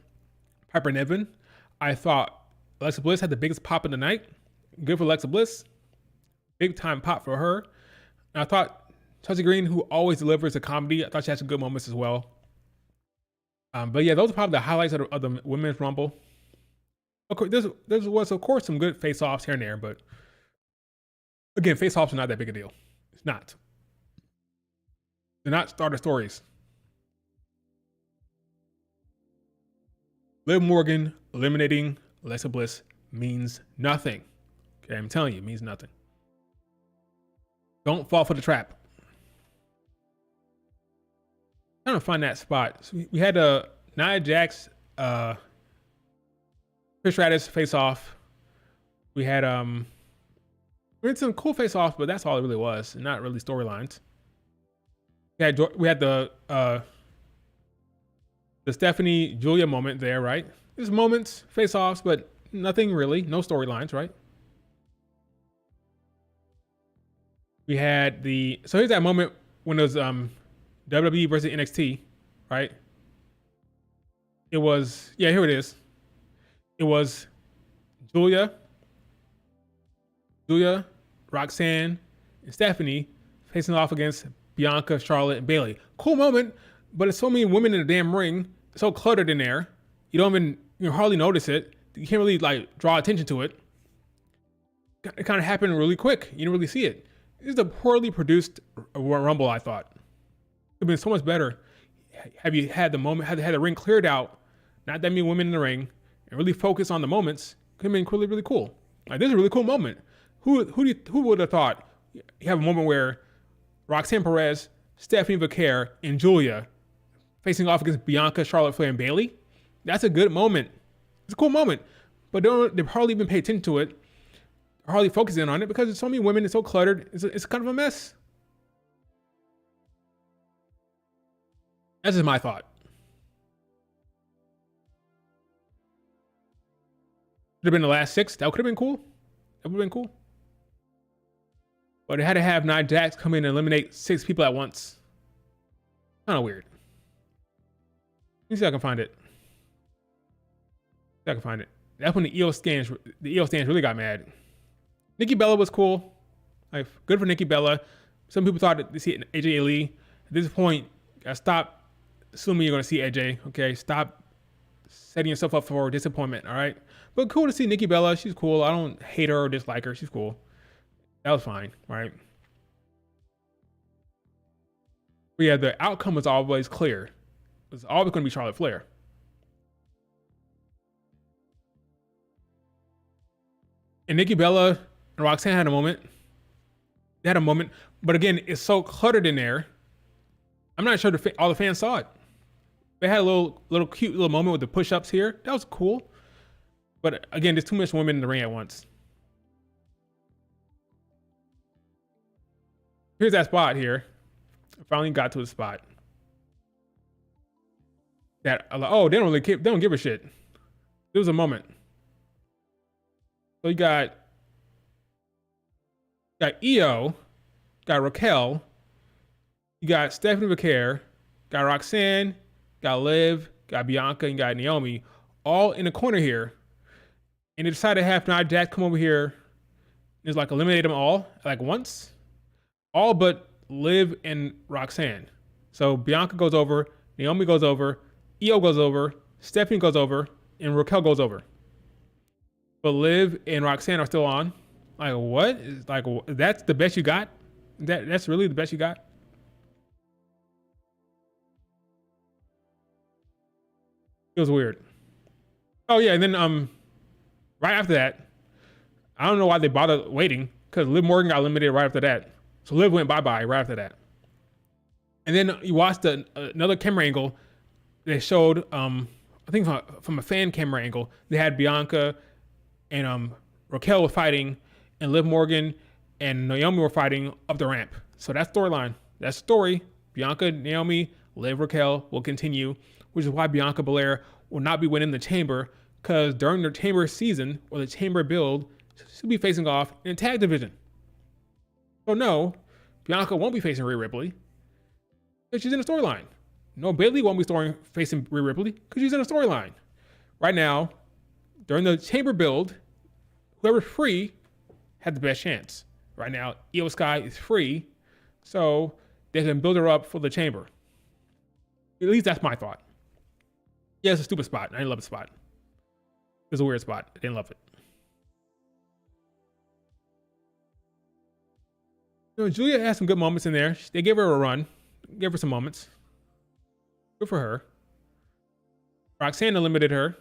Speaker 1: Piper Niven. I thought Alexa Bliss had the biggest pop of the night. Good for Alexa Bliss. Big time pop for her. And I thought Chelsea Green, who always delivers a comedy, I thought she had some good moments as well. But yeah, those are probably the highlights of the women's rumble. Of course, there was of course some good face-offs here and there, but again, face-offs are not that big a deal. It's not. They're not starter stories. Liv Morgan eliminating Alexa Bliss means nothing. Okay, I'm telling you, it means nothing. Don't fall for the trap. I'm trying to find that spot. So we had Nia Jax, Trish Stratus face off. We had some cool face offs, but that's all it really was, not really storylines. We had the Stephanie Julia moment there, right? There's moments, face offs, but nothing really, no storylines, right? We had so here's that moment when it was WWE versus NXT, right? It was, yeah, here it is. It was Julia, Roxanne, and Stephanie facing off against Bianca, Charlotte, and Bayley. Cool moment, but it's so many women in the damn ring, so cluttered in there. You don't even, hardly notice it. You can't really like draw attention to it. It kind of happened really quick. You didn't really see it. This is a poorly produced Rumble, I thought. It would have been so much better. Have you had the moment, had the ring cleared out, not that many women in the ring, and really focus on the moments? Could have been really, really cool. Like, this is a really cool moment. Who would have thought you have a moment where Roxanne Perez, Stephanie Vaquer, and Julia facing off against Bianca, Charlotte Flair, and Bayley? That's a good moment. It's a cool moment. But they hardly even pay attention to it. Hardly focusing on it because there's so many women. It's so cluttered. It's kind of a mess. That's just my thought. Could have been the last 6. That could have been cool. That would have been cool. But it had to have Nia Jax come in and eliminate 6 people at once. Kind of weird. Let me see if I can find it. See if I can find it. That's when the EO stands really got mad. Nikki Bella was cool. Like, good for Nikki Bella. Some people thought that they see AJ Lee. At this point, gotta stop assuming you're gonna see AJ. Okay, stop setting yourself up for disappointment. All right, but cool to see Nikki Bella. She's cool. I don't hate her or dislike her. She's cool. That was fine, right? But yeah, the outcome was always clear. It was always gonna be Charlotte Flair. And Nikki Bella and Roxanne had a moment. They had a moment, but again, it's so cluttered in there. I'm not sure all the fans saw it. They had a little cute little moment with the push-ups here. That was cool. But again, there's too much women in the ring at once. Here's that spot here. I finally got to the spot. That, oh, they don't give a shit. There was a moment. So you got EO got Raquel, you got Stephanie McCare, got Roxanne, got Liv, got Bianca, and got Naomi, all in the corner here. And they decided to have Nia Jax come over here and just like eliminate them all like once. All but Liv and Roxanne. So Bianca goes over, Naomi goes over, Io goes over, Stephanie goes over, and Raquel goes over. But Liv and Roxanne are still on. Like what? It's like that's the best you got? That's really the best you got? It was weird. Oh yeah, and then right after that, I don't know why they bothered waiting because Liv Morgan got eliminated right after that. So Liv went bye-bye right after that. And then you watched another camera angle. They showed, I think from a fan camera angle, they had Bianca and Raquel were fighting, and Liv Morgan and Naomi were fighting up the ramp. So that storyline, that story, Bianca, Naomi, Liv, Raquel will continue, which is why Bianca Belair will not be winning the Chamber, because during the Chamber season or the Chamber build, she'll be facing off in a tag division. So no, Bianca won't be facing Rhea Ripley because she's in a storyline. No, Bayley won't be facing Rhea Ripley because she's in a storyline. Right now, during the Chamber build, whoever's free had the best chance. Right now, Io Sky is free, so they can build her up for the Chamber. At least that's my thought. Yeah, it's a stupid spot. I didn't love the spot. It was a weird spot. I didn't love it. You know, Julia had some good moments in there. They gave her a run. Gave her some moments. Good for her. Roxanne eliminated her,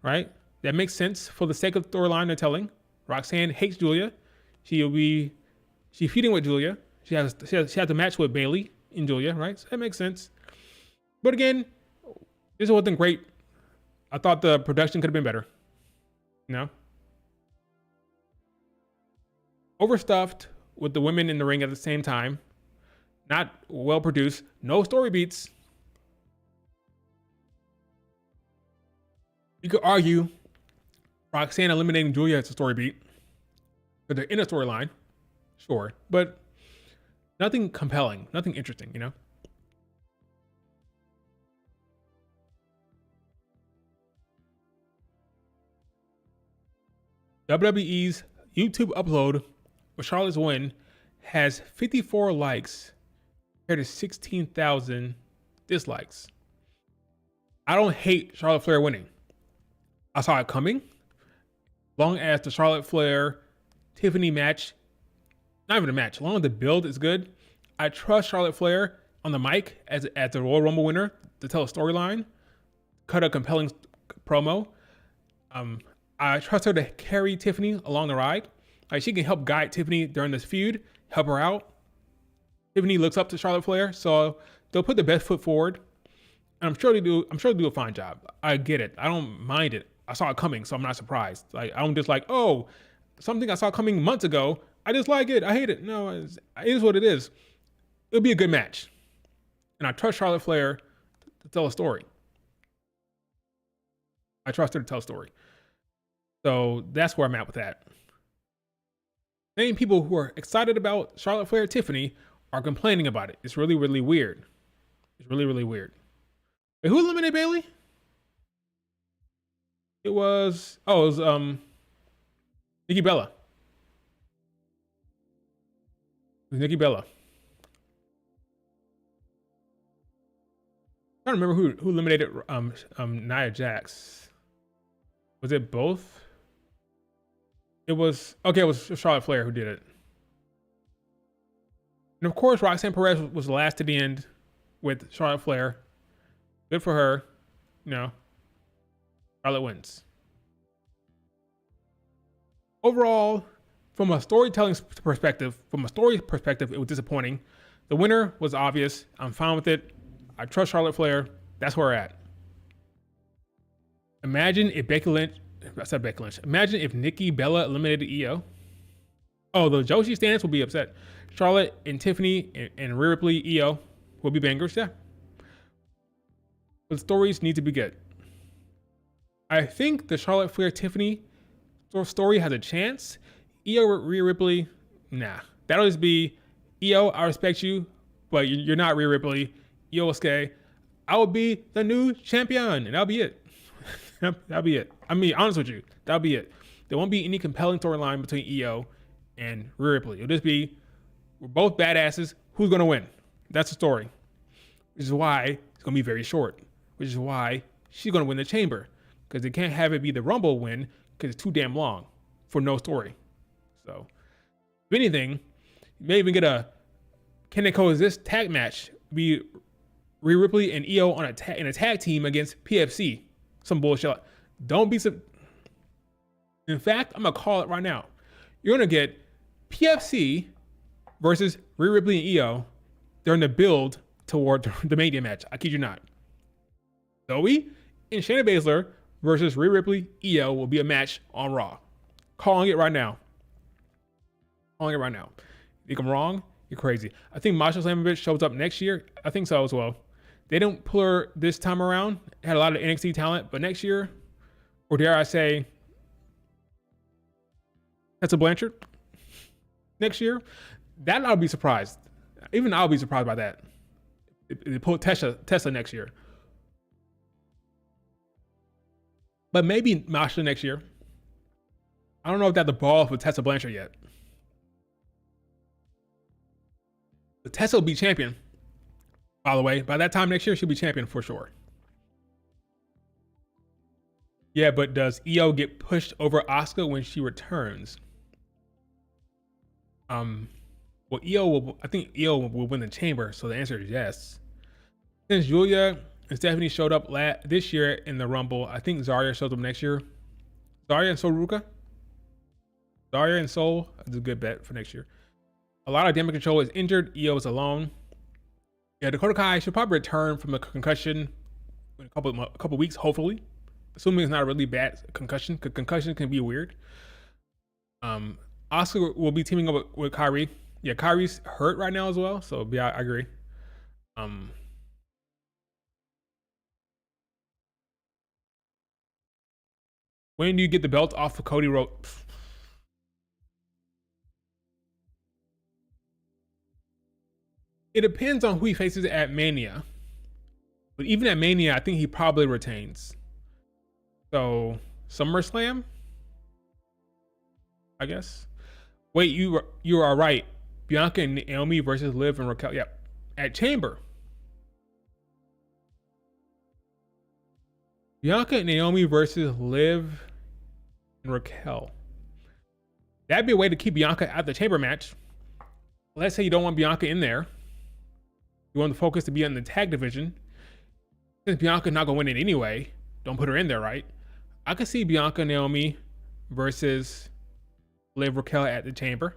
Speaker 1: right? That makes sense for the sake of the storyline they're telling. Roxanne hates Julia. She's feuding with Julia. She has a match with Bayley and Julia, right? So that makes sense. But again, this wasn't great. I thought the production could have been better. You know? Overstuffed with the women in the ring at the same time. Not well produced. No story beats. You could argue Roxanne eliminating Julia as a story beat. But they're in a storyline. Sure. But nothing compelling. Nothing interesting, you know? WWE's YouTube upload with Charlotte's win has 54 likes compared to 16,000 dislikes. I don't hate Charlotte Flair winning. I saw it coming. Long as the Charlotte Flair Tiffany match, not even a match, long as the build is good, I trust Charlotte Flair on the mic as the Royal Rumble winner to tell a storyline, cut a compelling promo. I trust her to carry Tiffany along the ride. Like she can help guide Tiffany during this feud, help her out. Tiffany looks up to Charlotte Flair, so they'll put the best foot forward. And I'm sure they do a fine job. I get it. I don't mind it. I saw it coming, so I'm not surprised. Like I'm just like, oh, something I saw coming months ago. I just like it. I hate it. No, it is what it is. It'll be a good match. And I trust Charlotte Flair to tell a story. I trust her to tell a story. So that's where I'm at with that. Many people who are excited about Charlotte Flair Tiffany are complaining about it. It's really, really weird. It's really, really weird. Wait, who eliminated Bayley? It was Nikki Bella. It was Nikki Bella. I don't remember who eliminated Nia Jax. Was it both? It was Charlotte Flair who did it. And of course, Roxanne Perez was last to the end with Charlotte Flair. Good for her. You know, Charlotte wins. Overall, from a storytelling perspective, it was disappointing. The winner was obvious. I'm fine with it. I trust Charlotte Flair. That's where we're at. Imagine if Imagine if Nikki Bella eliminated Io. Oh, the Joshi stance will be upset. Charlotte and Tiffany and Rhea Ripley, Io will be bangers, yeah. But the stories need to be good. I think the Charlotte Flair Tiffany story has a chance. Io Rhea Ripley, nah. That'll just be Io, I respect you, but you're not Rhea Ripley. Iosuke, I will be the new champion, and that'll be it. That'll be it. I mean, honest with you, that'll be it. There won't be any compelling storyline between Io and Rhea Ripley. It'll just be, we're both badasses. Who's gonna win? That's the story. Which is why it's gonna be very short. Which is why she's gonna win the chamber, because they can't have it be the Rumble win because it's too damn long for no story. So, if anything, you may even get a can they coexist tag match? Be Rhea Ripley and Io on in a tag team against PFC. Some bullshit. Don't be In fact, I'm gonna call it right now. You're gonna get PFC versus Rhea Ripley and Io during the build toward the Mania match. I kid you not. Zoe and Shayna Baszler versus Rhea Ripley, Io will be a match on Raw. Calling it right now. Calling it right now. You think I'm wrong? You're crazy. I think Masha Slamovich shows up next year. I think so as well. They don't pull her this time around. Had a lot of NXT talent, but next year, or dare I say, Tessa Blanchard next year, that I'll be surprised. Even I'll be surprised by that. They pull Tessa next year. But maybe Masha next year. I don't know if they have the balls with Tessa Blanchard yet. But Tessa will be champion, by the way. By that time next year, she'll be champion for sure. Yeah, but does Io get pushed over Asuka when she returns? Well, I think Io will win the chamber, so the answer is yes. Since Julia and Stephanie showed up this year in the Rumble, I think Zarya shows up next year. Zarya and Soruka? Zarya and Sol is a good bet for next year. A lot of Damage Control is injured. Io is alone. Yeah, Dakota Kai should probably return from a concussion in a couple weeks, hopefully. Assuming it's not a really bad concussion, because concussion can be weird. Asuka will be teaming up with Kairi. Yeah, Kairi's hurt right now as well, so yeah, I agree. When do you get the belt off of Cody Rhodes? It depends on who he faces at Mania. But even at Mania, I think he probably retains. So, SummerSlam? I guess. Wait, you are right. Bianca and Naomi versus Liv and Raquel. Yep. At Chamber. Bianca and Naomi versus Liv and Raquel. That'd be a way to keep Bianca at the Chamber match. Let's say you don't want Bianca in there. You want the focus to be on the tag division. Since Bianca's not going to win it anyway, don't put her in there, right? I could see Bianca Naomi versus Liv Raquel at the Chamber.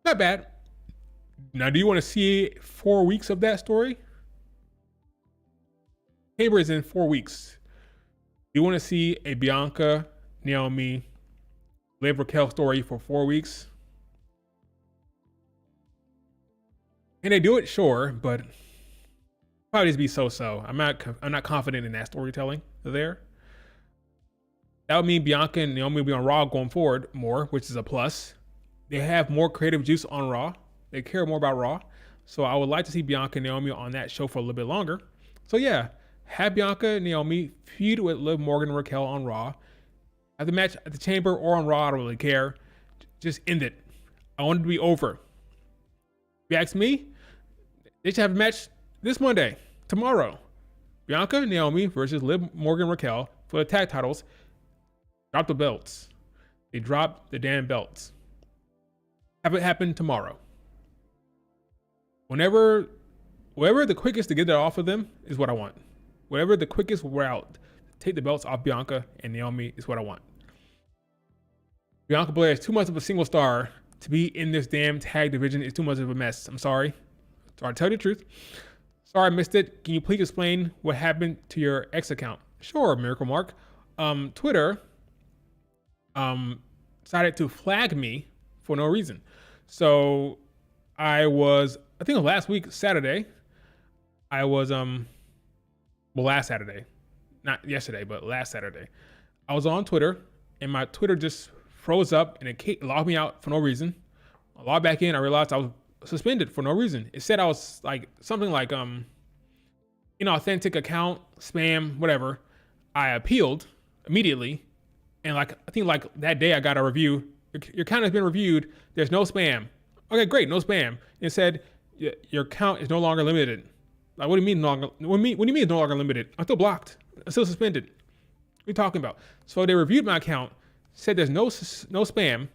Speaker 1: Not bad. Now, do you want to see 4 weeks of that story? Chamber is in 4 weeks. Do you want to see a Bianca Naomi Liv Raquel story for 4 weeks? Can they do it? Sure, but probably just be so-so. I'm not confident in that storytelling there. That would mean Bianca and Naomi will be on Raw going forward more, which is a plus. They have more creative juice on Raw. They care more about Raw. So I would like to see Bianca and Naomi on that show for a little bit longer. So yeah, have Bianca and Naomi feud with Liv Morgan and Raquel on Raw. Have the match at the Chamber or on Raw, I don't really care. Just end it. I want it to be over. If you ask me, they should have a match this Monday, tomorrow. Bianca and Naomi versus Liv Morgan and Raquel for the tag titles. Drop the belts. They drop the damn belts. Have it happen tomorrow. Whatever the quickest to get that off of them is what I want. Whatever the quickest route to take the belts off Bianca and Naomi is what I want. Bianca Belair is too much of a single star to be in this damn tag division. It's too much of a mess. I'm sorry. Sorry to tell you the truth. Sorry I missed it. Can you please explain what happened to your X account? Sure, Miracle Mark. Twitter decided to flag me for no reason. So I think it was last week, Saturday. Last Saturday. Not yesterday, but last Saturday. I was on Twitter and my Twitter just froze up and it logged me out for no reason. I logged back in. I realized I was suspended for no reason. It said I was like something like inauthentic account, spam, whatever. I appealed immediately, and like I think like that day I got a review. Your account has been reviewed. There's no spam. Okay, great, no spam. It said your account is no longer limited. Like, what do you mean no longer? What do you mean it's no longer limited? I'm still blocked. I'm still suspended. What are you talking about? So they reviewed my account, said there's no spam,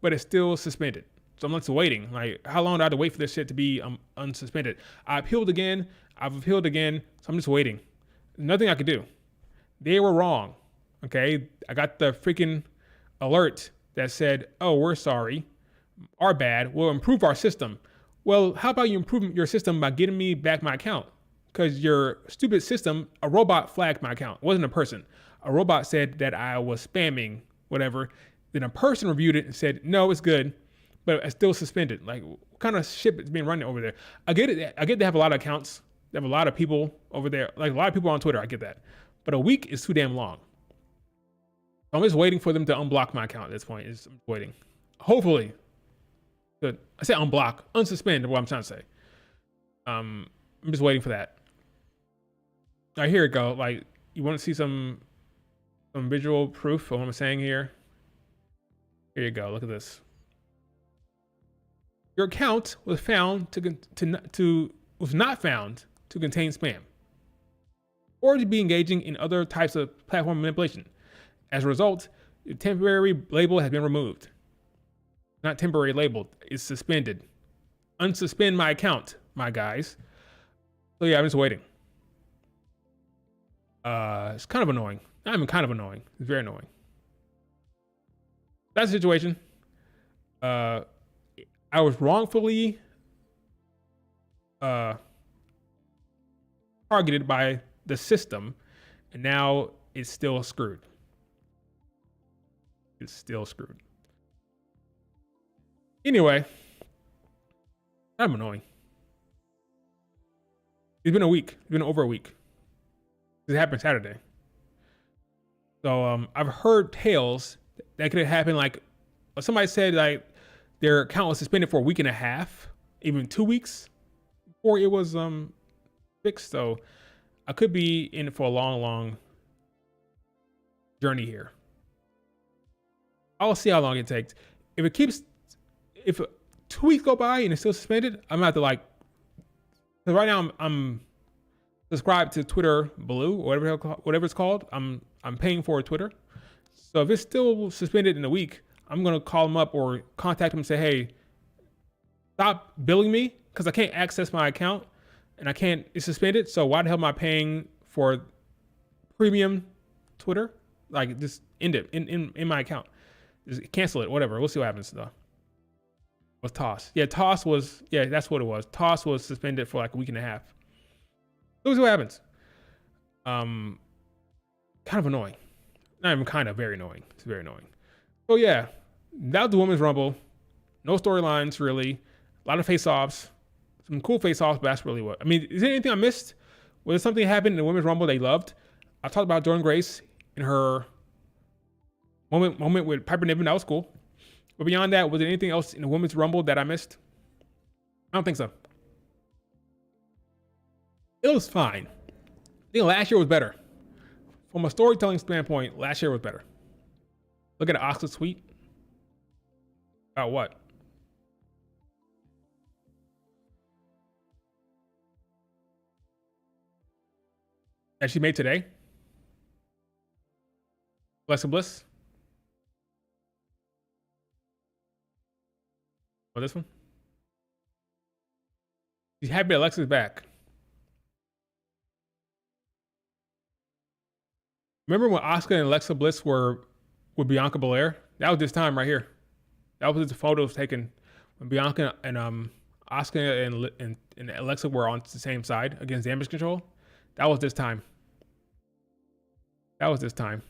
Speaker 1: but it's still suspended. So I'm just waiting. Like, how long do I have to wait for this shit to be unsuspended? I appealed again. I've appealed again. So I'm just waiting. Nothing I could do. They were wrong. Okay. I got the freaking alert that said, oh, we're sorry. Our bad. We'll improve our system. Well, how about you improve your system by getting me back my account? Because your stupid system, a robot flagged my account. It wasn't a person. A robot said that I was spamming, whatever. Then a person reviewed it and said, no, it's good, but it's still suspended. Like, what kind of shit is being run over there? I get it. I get they have a lot of accounts. They have a lot of people over there. Like, a lot of people on Twitter. I get that. But a week is too damn long. I'm just waiting for them to unblock my account at this point. I'm waiting. Hopefully. Good. I said unblock. Unsuspend, what I'm trying to say. I'm just waiting for that. All right, here we go. Like, you want to see some visual proof of what I'm saying here? Here you go. Look at this. Your account was found was not found to contain spam or to be engaging in other types of platform manipulation. As a result, the temporary label has been removed. Not temporary labeled, it's suspended. Unsuspend my account, my guys. So yeah, I'm just waiting. It's kind of annoying. Not even kind of annoying. It's very annoying. That's the situation. I was wrongfully targeted by the system, and now it's still screwed. It's still screwed. Anyway, I'm annoying. It's been a week. It's been over a week. It happened Saturday. So I've heard tales that could have happened. Like somebody said, like their account was suspended for a week and a half, even 2 weeks before it was fixed. So I could be in for a long, long journey here. I'll see how long it takes. If 2 weeks go by and it's still suspended, I'm gonna have to like. Cause right now I'm subscribed to Twitter Blue or whatever it's called. I'm paying for Twitter. So if it's still suspended in a week, I'm gonna call them up or contact them and say, hey, stop billing me because I can't access my account and it's suspended. So why the hell am I paying for premium Twitter? Like just end it in my account. Just cancel it, whatever. We'll see what happens though. Was Toss. Yeah, that's what it was. Toss was suspended for like a week and a half. We'll see what happens. Kind of annoying. Not even kind of, very annoying. It's very annoying. So yeah, that was the Women's Rumble. No storylines really. A lot of face-offs. Some cool face-offs, but that's really what. I mean, is there anything I missed? Was there something happened in the Women's Rumble they loved? I talked about Jordan Grace in her moment with Piper Niven. That was cool. But beyond that, was there anything else in the Women's Rumble that I missed? I don't think so. It was fine. I think last year was better. From a storytelling standpoint, last year was better. Look at Asuka's tweet. About what? That she made today? Alexa Bliss? Oh, this one? She's happy Alexa's back. Remember when Asuka and Alexa Bliss were with Bianca Belair? That was this time right here. That was the photos taken when Bianca and Asuka and Alexa were on the same side against Damage Control. That was this time. That was this time.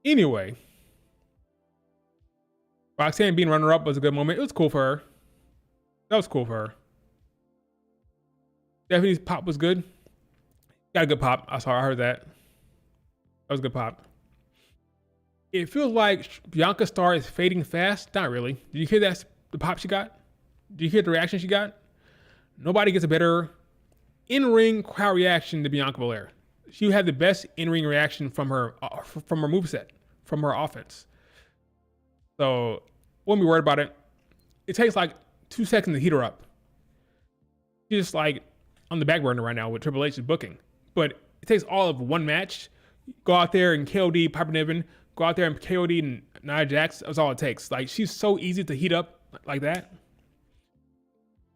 Speaker 1: Anyway, Roxanne being runner-up was a good moment. It was cool for her. That was cool for her. Stephanie's pop was good. Got a good pop. I heard that. That was a good pop. It feels like Bianca's star is fading fast. Not really. Did you hear that? The pop she got? Did you hear the reaction she got? Nobody gets a better in-ring crowd reaction than Bianca Belair. She had the best in-ring reaction from her moveset, from her offense. So, won't be worried about it. It takes like 2 seconds to heat her up. She's just like on the back burner right now with Triple H's booking. But it takes all of one match. Go out there and KOD Piper Niven. Go out there and KOD and Nia Jax. That's all it takes. Like, she's so easy to heat up like that.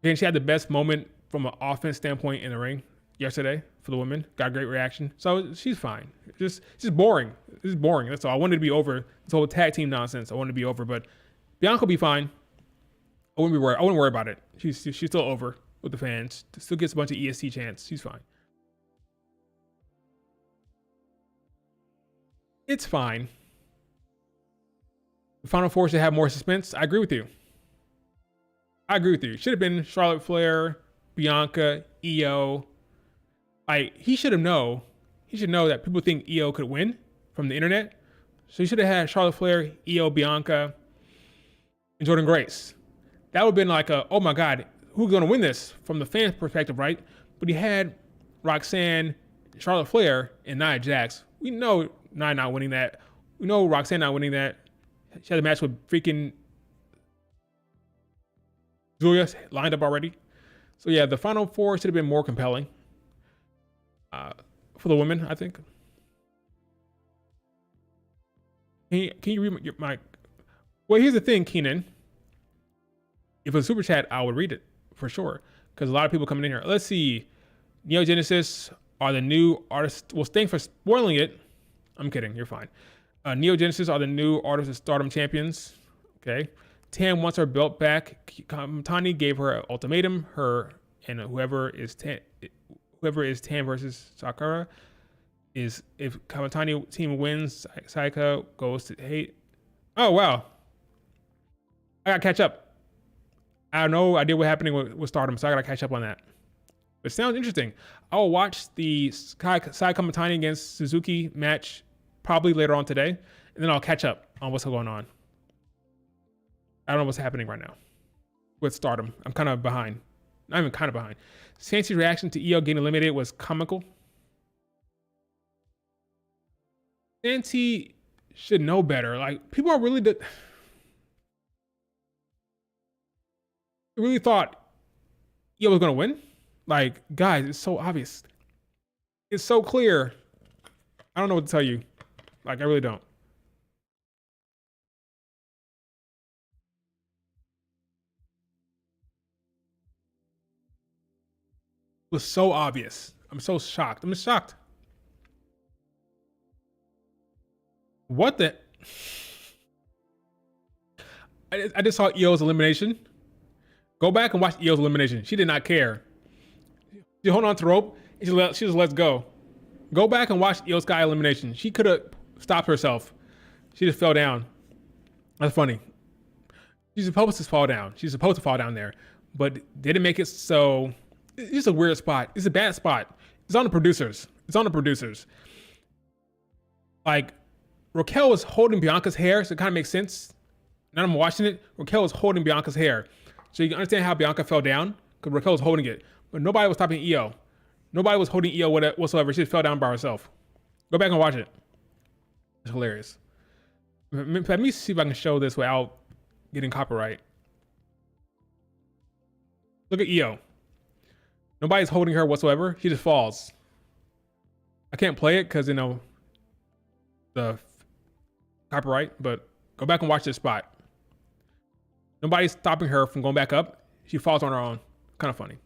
Speaker 1: And she had the best moment from an offense standpoint in the ring yesterday for the women. Got a great reaction. So she's fine. Just boring. It's boring. That's all. I wanted to be over this whole tag team nonsense. I wanted to be over, but Bianca will be fine. I wouldn't worry about it. She's still over with the fans. Still gets a bunch of EST chants. She's fine. It's fine. The Final Four should have more suspense. I agree with you. Should have been Charlotte Flair, Bianca, Io. Like, he should know that people think Io could win from the internet. So he should have had Charlotte Flair, Io, Bianca, and Jordynne Grace. That would have been like oh my God, who's going to win this from the fans' perspective, right? But he had Roxanne, Charlotte Flair, and Nia Jax. We know Nia not winning that. We know Roxanne not winning that. She had a match with freaking Julia lined up already. So yeah, the Final Four should have been more compelling for the women, I think. Can you read my? Well, here's the thing, Keenan. If it was a super chat, I would read it for sure, because a lot of people coming in here. Let's see. Neo Genesis are the new artists. Well, thanks for spoiling it. I'm kidding. You're fine. Neo Genesis are the new Artists of Stardom champions. Okay. Tam wants her belt back. Kamatani gave her an ultimatum. Her and whoever is Tam versus Sakura is, if Kamatani team wins, Sayaka goes to hate. Oh wow. I gotta catch up. I have no idea what happening with Stardom, so I gotta catch up on that. But it sounds interesting. I will watch the Sai Kamatani against Suzuki match probably later on today, and then I'll catch up on what's going on. I don't know what's happening right now with Stardom. I'm kind of behind. Not even kind of behind. Sansy's reaction to Io getting eliminated was comical. Sansy should know better. Like, people are really really thought Io was gonna win. Like, guys, it's so obvious. It's so clear. I don't know what to tell you. Like, I really don't. It was so obvious. I'm so shocked. I'm just shocked. What the? I just saw Io's elimination. Go back and watch Io's elimination. She did not care. She held on to the rope and she just lets go. Go back and watch Io Sky elimination. She could have stopped herself. She just fell down. That's funny. She's supposed to fall down. She's supposed to fall down there, but didn't make it. So it's just a weird spot. It's a bad spot. It's on the producers. Like, Raquel was holding Bianca's hair, so it kind of makes sense. Now I'm watching it. Raquel was holding Bianca's hair. So you can understand how Bianca fell down, because Raquel was holding it. But nobody was stopping Io. Nobody was holding Io whatsoever. She just fell down by herself. Go back and watch it. It's hilarious. Let me see if I can show this without getting copyright. Look at Io. Nobody's holding her whatsoever. She just falls. I can't play it because, the copyright, but go back and watch this spot. Nobody's stopping her from going back up. She falls on her own. Kind of funny. A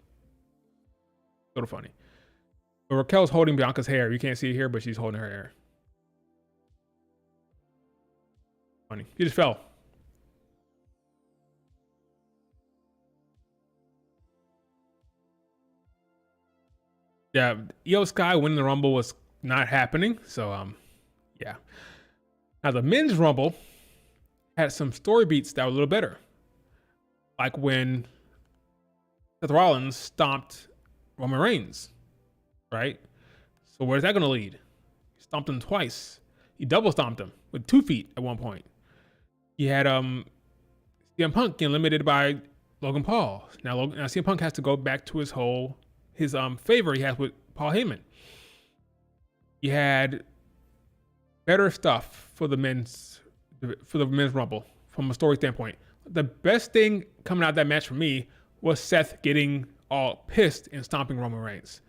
Speaker 1: little funny. But Raquel's holding Bianca's hair. You can't see it here, but she's holding her hair. Funny. She just fell. Yeah, Io Sky winning the Rumble was not happening. So, yeah. Now, the men's Rumble had some story beats that were a little better. Like when Seth Rollins stomped Roman Reigns, right? So where's that going to lead? stomped him twice. He double stomped him with 2 feet at one point. He had CM Punk getting limited by Logan Paul. Now CM Punk has to go back to his favor he has with Paul Heyman. He had better stuff for the men's Rumble from a story standpoint. The best thing coming out of that match for me was Seth getting all pissed and stomping Roman Reigns.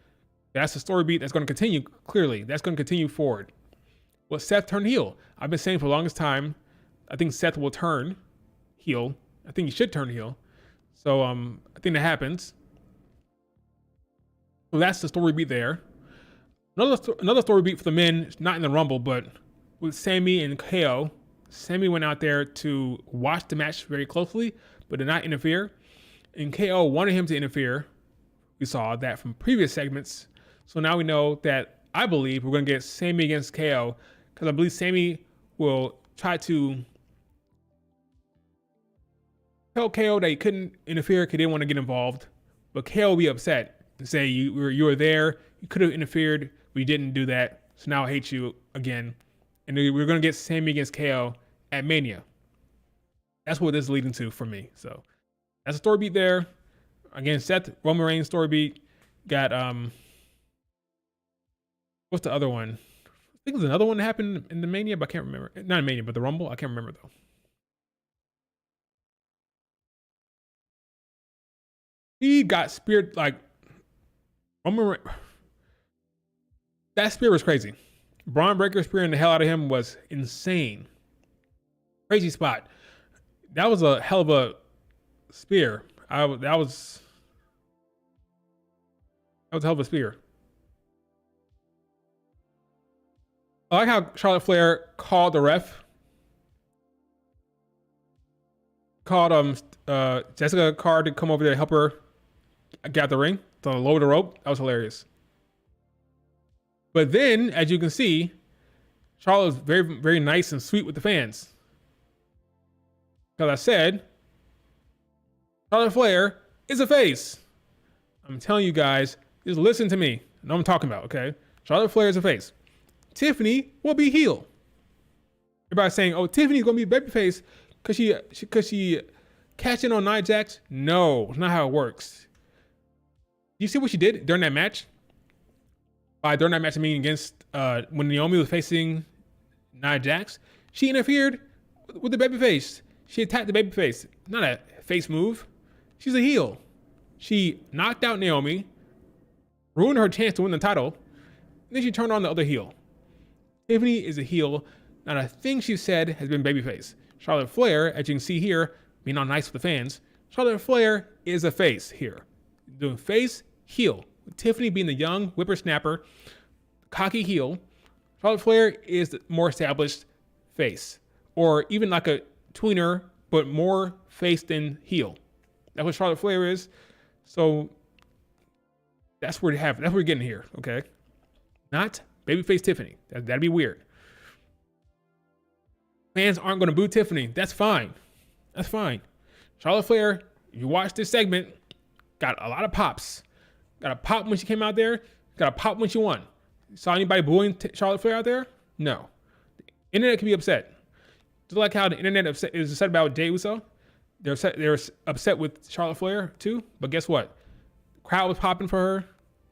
Speaker 1: That's a story beat that's going to continue, clearly. That's going to continue forward. Well, Seth turned heel. I've been saying for the longest time, I think Seth will turn heel. I think he should turn heel. So I think that happens. So that's the story beat there. Another story beat for the men, not in the Rumble, but with Sami and KO. Sami went out there to watch the match very closely, but did not interfere. And KO wanted him to interfere. We saw that from previous segments. So now we know that I believe we're going to get Sami against KO, because I believe Sami will try to tell KO that he couldn't interfere because he didn't want to get involved. But KO will be upset and say, you were there, you could have interfered, but you didn't do that. So now I hate you again. And we're going to get Sami against KO at Mania. That's what this is leading to for me. So that's a story beat there. Again, Seth, Roman Reigns story beat. Got, what's the other one? I think there's another one that happened in the Mania, but I can't remember. Not in Mania, but the Rumble. I can't remember though. He got speared like Roman. That spear was crazy. Braun Breaker spearing the hell out of him was insane. Crazy spot. That was a hell of a spear. That was a hell of a spear. I like how Charlotte Flair called the ref. Called Jessica Carr to come over there to help her get out the ring, to lower the rope. That was hilarious. But then, as you can see, Charlotte was very, very nice and sweet with the fans. Because I said, Charlotte Flair is a face. I'm telling you guys, just listen to me. I know what I'm talking about, okay? Charlotte Flair is a face. Tiffany will be heel. Everybody's saying, oh, Tiffany's going to be babyface because she cashed in on Nia Jax. No, it's not how it works. You see what she did during that match? During that match, I mean, against when Naomi was facing Nia Jax, she interfered with the babyface. She attacked the babyface. Not a face move. She's a heel. She knocked out Naomi, ruined her chance to win the title, and then she turned on the other heel. Tiffany is a heel. Not a thing she said has been babyface. Charlotte Flair, as you can see here, being all nice with the fans, Charlotte Flair is a face here. Doing face, heel. Tiffany being the young whippersnapper, cocky heel, Charlotte Flair is the more established face, or even like a tweener, but more face than heel. That's what Charlotte Flair is. So that's where we're getting here, okay? Not babyface Tiffany. That'd be weird. Fans aren't going to boo Tiffany. That's fine. That's fine. Charlotte Flair, if you watch this segment, got a lot of pops. Got a pop when she came out there. Got a pop when she won. Saw anybody booing Charlotte Flair out there? No. The internet can be upset. Just like how the internet is upset about Jey Uso. They're upset with Charlotte Flair too. But guess what? The crowd was popping for her.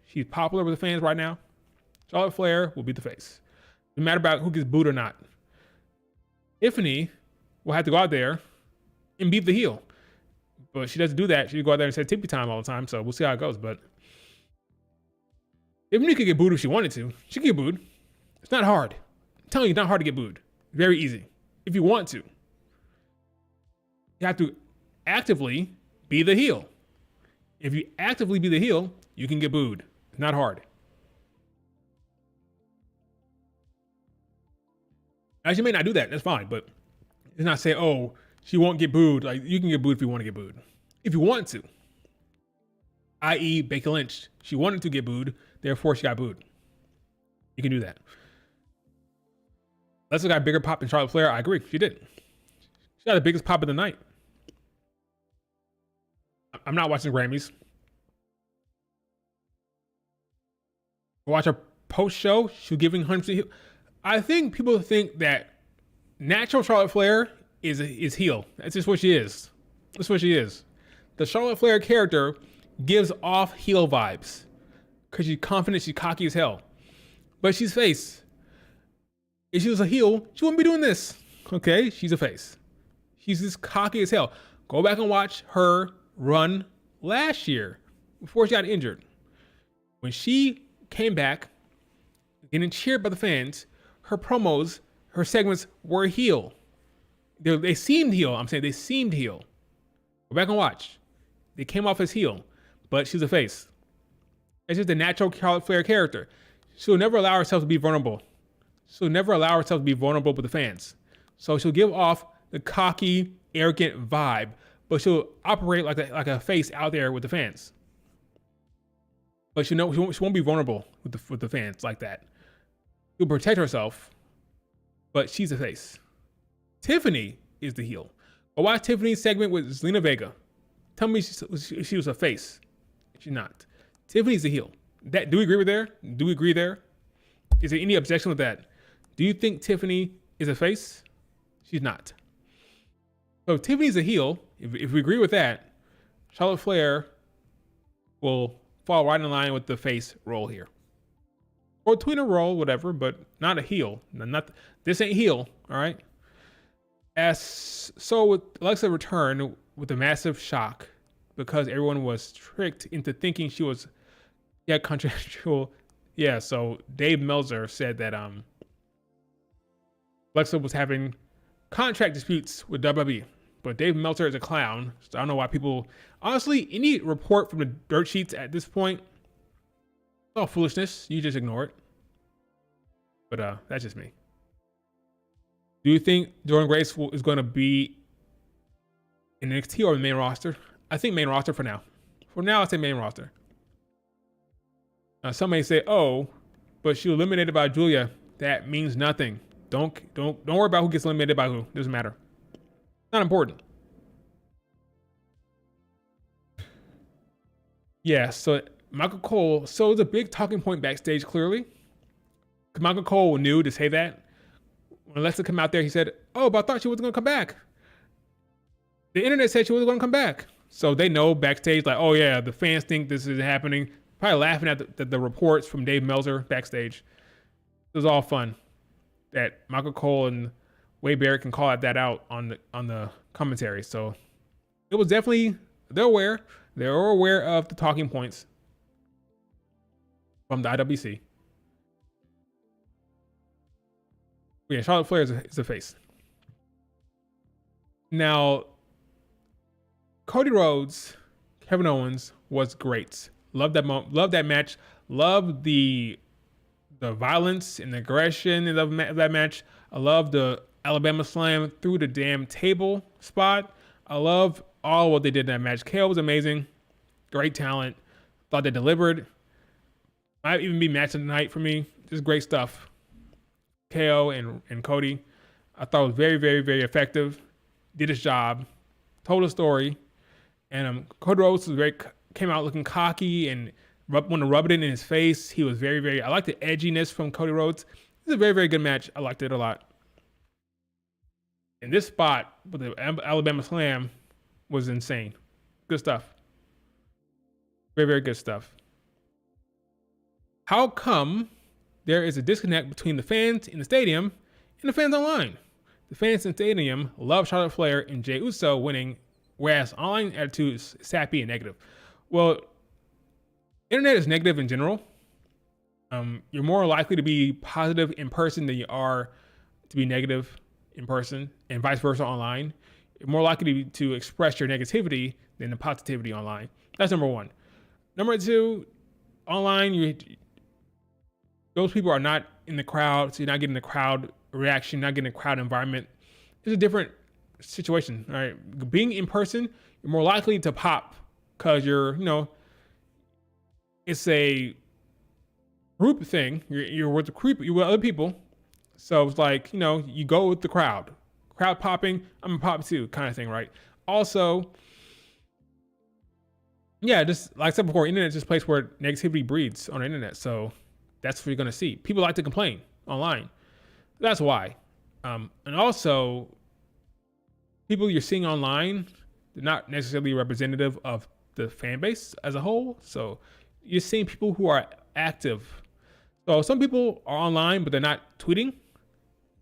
Speaker 1: She's popular with the fans right now. Charlotte Flair will be the face. No matter about who gets booed or not. Tiffany will have to go out there and beat the heel. But she doesn't do that. She go out there and say Tippy time all the time. So we'll see how it goes. But Tiffany could get booed if she wanted to. She could get booed. It's not hard. I'm telling you, it's not hard to get booed. Very easy. If you want to. You have to actively be the heel. If you actively be the heel, you can get booed. It's not hard. Now, she may not do that. That's fine. But it's not say, oh, she won't get booed. Like, you can get booed if you want to get booed. If you want to. I.e. Becky Lynch. She wanted to get booed. Therefore, she got booed. You can do that. Leslie got a bigger pop than Charlotte Flair. I agree. She did. She got the biggest pop of the night. I'm not watching Grammys. Watch her post-show. She was giving 100%. I think people think that natural Charlotte Flair is heel. That's just what she is. That's what she is. The Charlotte Flair character gives off heel vibes because she's confident, she's cocky as hell. But she's face. If she was a heel, she wouldn't be doing this. Okay, she's a face. She's just cocky as hell. Go back and watch her run last year before she got injured. When she came back, getting cheered by the fans, her promos, her segments were heel. They seemed heel. I'm saying they seemed heel. Go back and watch. They came off as heel, but she's a face. It's just a natural Charlotte Flair character. She'll never allow herself to be vulnerable. She'll never allow herself to be vulnerable with the fans. So she'll give off the cocky, arrogant vibe, but she'll operate like a face out there with the fans. But she won't be vulnerable with the fans like that. She'll protect herself, but she's a face. Tiffany is the heel. Go watch Tiffany's segment with Zelina Vega. Tell me she was a face. She's not. Tiffany's the heel. Do we agree with there? Do we agree there? Is there any objection with that? Do you think Tiffany is a face? She's not. So if Tiffany's a heel, if we agree with that, Charlotte Flair will fall right in line with the face role here. Or tweener role, whatever, but not a heel. This ain't heel, all right? So with Alexa return with a massive shock because everyone was tricked into thinking she was contractual. Yeah, so Dave Meltzer said that Alexa was having contract disputes with WWE. But Dave Meltzer is a clown, so I don't know why people... Honestly, any report from the dirt sheets at this point, it's all foolishness. You just ignore it. But that's just me. Do you think Jordynne Grace is going to be in NXT or the main roster? I think main roster for now. For now, I say main roster. Some may say, "Oh, but she was eliminated by Julia." That means nothing. Don't worry about who gets eliminated by who. Doesn't matter. Not important. Yeah. So Michael Cole. So it's a big talking point backstage. Clearly, because Michael Cole knew to say that. When Alexa came out there, he said, "Oh, but I thought she was going to come back." The internet said she wasn't going to come back. So they know backstage, like, oh yeah, the fans think this is happening. Probably laughing at the reports from Dave Meltzer backstage. It was all fun that Michael Cole and Wade Barrett can call that out on the commentary. So it was definitely, they're aware of the talking points from the IWC. Yeah, Charlotte Flair is a face. Now, Cody Rhodes, Kevin Owens was great. Love that match. Love the violence and the aggression of that match. I love the Alabama Slam through the damn table spot. I love all what they did in that match. KO was amazing. Great talent. Thought they delivered. Might even be match of the night for me. Just great stuff. KO and Cody, I thought was very, very, very effective. Did his job. Told a story. And Cody Rhodes came out looking cocky and want to rub it in his face. He was very, very... I like the edginess from Cody Rhodes. It was a very, very good match. I liked it a lot. And this spot with the Alabama Slam was insane. Good stuff. Very, very good stuff. How come there is a disconnect between the fans in the stadium and the fans online? The fans in the stadium love Charlotte Flair and Jey Uso winning, whereas online attitude is sappy and negative. Well, internet is negative in general. You're more likely to be positive in person than you are to be negative in person, and vice versa online. You're more likely to express your negativity than the positivity online. That's number one. Number two, online, those people are not in the crowd, so you're not getting the crowd reaction, not getting a crowd environment. It's a different situation, all right? Being in person, you're more likely to pop because it's a group thing. You're with you're with other people. So it's like, you go with the crowd. Crowd popping, I'm gonna pop too, kind of thing, right? Also, yeah, just like I said before, internet is just a place where negativity breeds on the internet. So that's what you're gonna see. People like to complain online. That's why. And also, people you're seeing online, they're not necessarily representative of the fan base as a whole. So you're seeing people who are active. So some people are online, but they're not tweeting.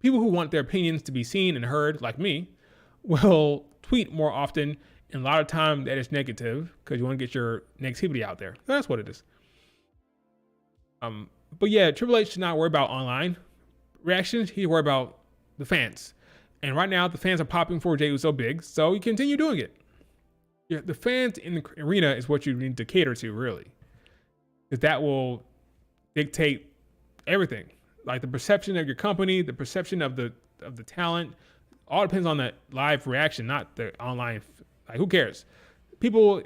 Speaker 1: People who want their opinions to be seen and heard, like me, will tweet more often. And a lot of time that is negative because you want to get your negativity out there. That's what it is. But yeah, Triple H should not worry about online reactions. He worry about the fans. And right now, the fans are popping for Jey Uso big, so you continue doing it. Yeah, the fans in the arena is what you need to cater to, really, because that will dictate everything. Like the perception of your company, the perception of the talent, all depends on the live reaction, not the online. Like, who cares? People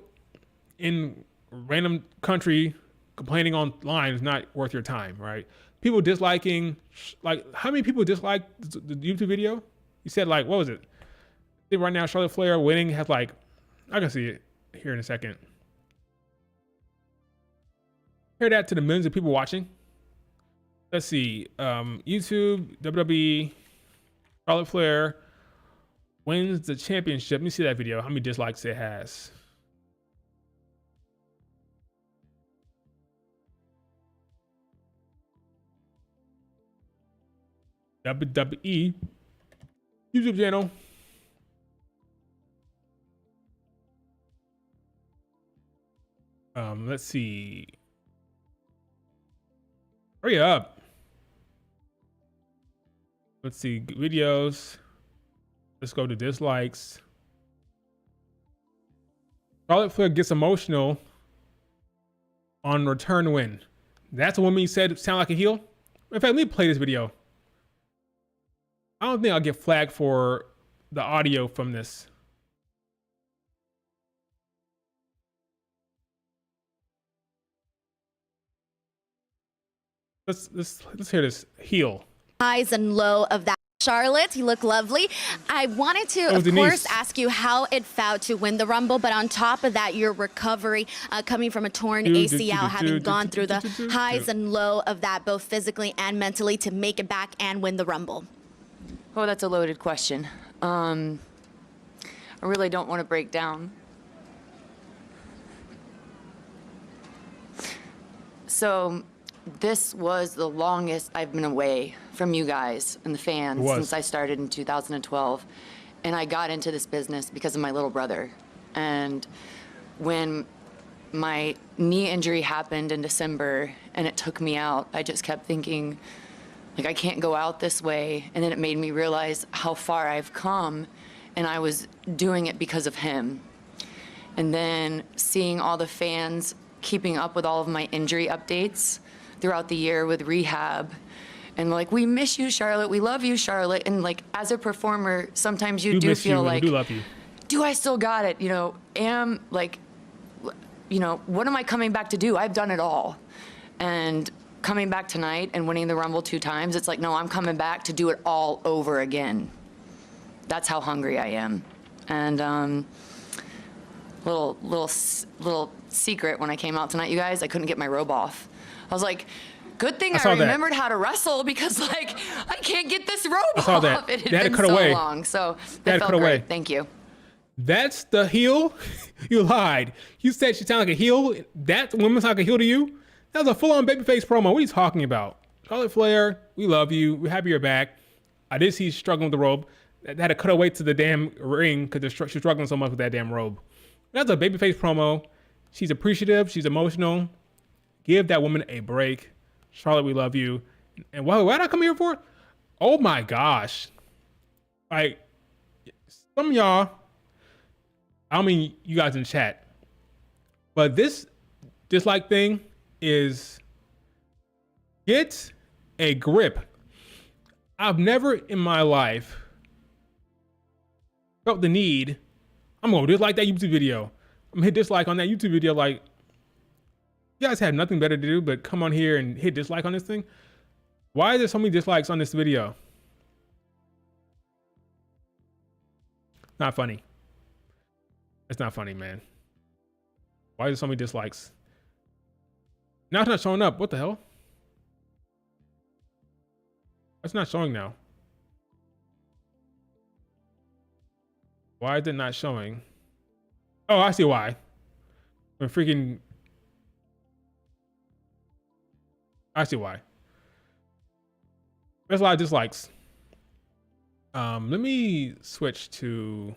Speaker 1: in random country complaining online is not worth your time, right? People disliking, like, how many people dislike the YouTube video? You said, like, what was it? I think right now Charlotte Flair winning has, like, I can see it here in a second. Compare that to the millions of people watching. Let's see. YouTube, WWE, Charlotte Flair wins the championship. Let me see that video. How many dislikes it has? WWE YouTube channel. Let's see. Hurry up. Let's see videos. Let's go to dislikes. Charlotte Flair gets emotional on return win. That's a woman you said sound like a heel. In fact, let me play this video. I don't think I'll get flagged for the audio from this. Let's hear this heel.
Speaker 2: Highs and low of that. Charlotte, you look lovely. I wanted to, of course, ask you how it felt to win the Rumble, but on top of that, your recovery coming from a torn ACL, having gone through the highs and low of that, both physically and mentally, to make it back and win the Rumble.
Speaker 3: Oh, that's a loaded question. I really don't want to break down. So this was the longest I've been away from you guys and the fans since I started in 2012. And I got into this business because of my little brother. And when my knee injury happened in December and it took me out, I just kept thinking, like, I can't go out this way. And then it made me realize how far I've come, and I was doing it because of him. And then seeing all the fans keeping up with all of my injury updates throughout the year with rehab, and like, we miss you, Charlotte, we love you, Charlotte. And like, as a performer, sometimes you do feel like,
Speaker 1: do love you.
Speaker 3: Do I still got it? You know, what am I coming back to do? I've done it all. And coming back tonight and winning the Rumble 2 times, it's like, no, I'm coming back to do it all over again. That's how hungry I am. And little secret, when I came out tonight, you guys, I couldn't get my robe off. I was like, good thing I remembered how to wrestle, because like, I can't get this robe off. It had been so long, so that felt great. Thank you.
Speaker 1: That's the heel? You lied. You said she sounded like a heel. That woman sounded like a heel to you? That was a full-on babyface promo. What are you talking about? Charlotte Flair, we love you. We're happy you're back. I did see you struggling with the robe. They had to cut away to the damn ring because she's struggling so much with that damn robe. That's a babyface promo. She's appreciative. She's emotional. Give that woman a break. Charlotte, we love you. And what did I come here for? Oh my gosh. Like, some of y'all, I don't mean you guys in chat, but this dislike thing is, get a grip. I've never in my life felt the need, I'm gonna dislike that YouTube video. I'm gonna hit dislike on that YouTube video. Like, you guys have nothing better to do but come on here and hit dislike on this thing. Why is there so many dislikes on this video? Not funny. It's not funny, man. Why is there so many dislikes? Now it's not showing up. What the hell? It's not showing now. Why is it not showing? Oh, I see why. I'm freaking. I see why. There's a lot of dislikes. Let me switch to.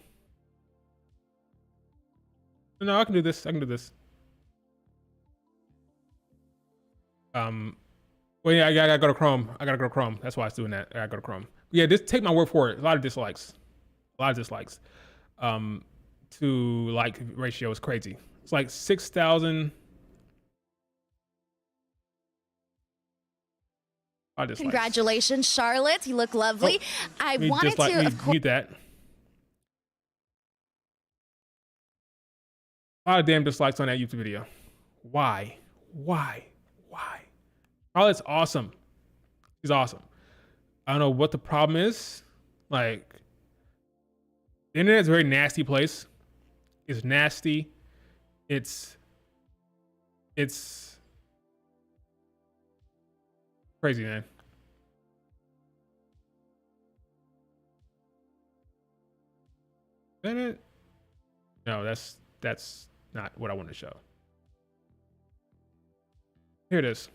Speaker 1: No, I can do this. I can do this. Well, yeah, I gotta go to Chrome. I gotta go to Chrome. That's why I was doing that. I gotta go to Chrome. Yeah, just take my word for it. A lot of dislikes. A lot of dislikes. To like ratio is crazy. It's like 6,000.
Speaker 2: Congratulations, Charlotte. You look lovely.
Speaker 1: Oh,
Speaker 2: I wanted to, of course.
Speaker 1: Mute that. A lot of damn dislikes on that YouTube video. Why? Why? Why? Charlotte's awesome. She's awesome. I don't know what the problem is. Like, the internet's a very nasty place. It's nasty. It's crazy, man. Is that it? No, that's not what I want to show. Here it is.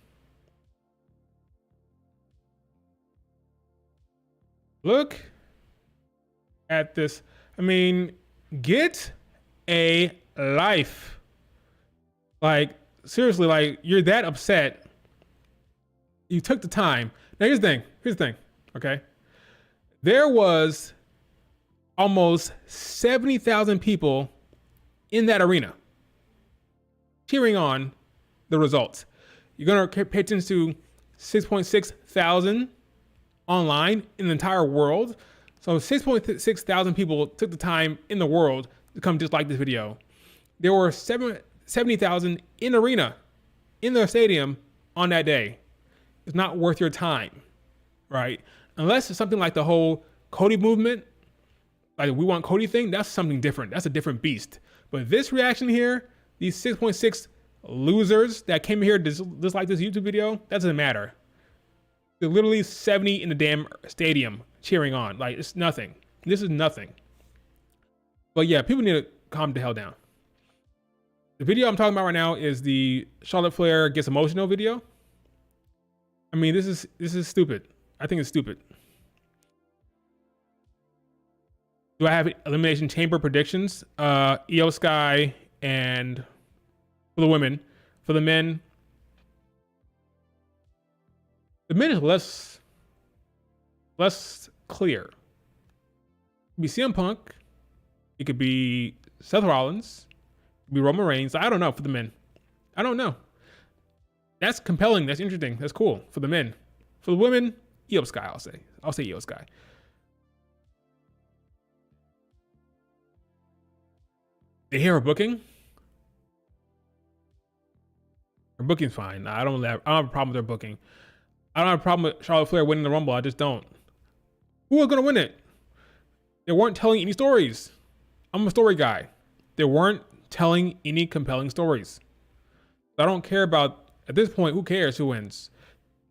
Speaker 1: Look at this. I mean, get a life. Like, seriously, like, you're that upset. You took the time. Now, here's the thing, okay? There was almost 70,000 people in that arena cheering on the results. You're going to pay attention to 6.6 thousand online in the entire world. So 6.6 thousand people took the time in the world to come just like this video. There were 70,000 in arena, in the stadium on that day. It's not worth your time, right? Unless it's something like the whole Cody movement, like we want Cody thing, that's something different. That's a different beast. But this reaction here, these 6.6 losers that came here just like this YouTube video, that doesn't matter. There's literally 70 in the damn stadium cheering on. Like, it's nothing. This is nothing. But yeah, people need to calm the hell down. The video I'm talking about right now is the Charlotte Flair gets emotional video. I mean, this is stupid. I think it's stupid. Do I have Elimination Chamber predictions? Io Sky and for the women. For the men, the men is less clear. It could be CM Punk. It could be Seth Rollins. It could be Roman Reigns. I don't know for the men. I don't know. That's compelling. That's interesting. That's cool for the men. For the women, Io Sky, I'll say. I'll say Io Sky. They hear her booking. Her booking's fine. I don't have a problem with her booking. I don't have a problem with Charlotte Flair winning the Rumble. I just don't. Who is going to win it? They weren't telling any stories. I'm a story guy. They weren't telling any compelling stories. I don't care about, at this point, who cares who wins?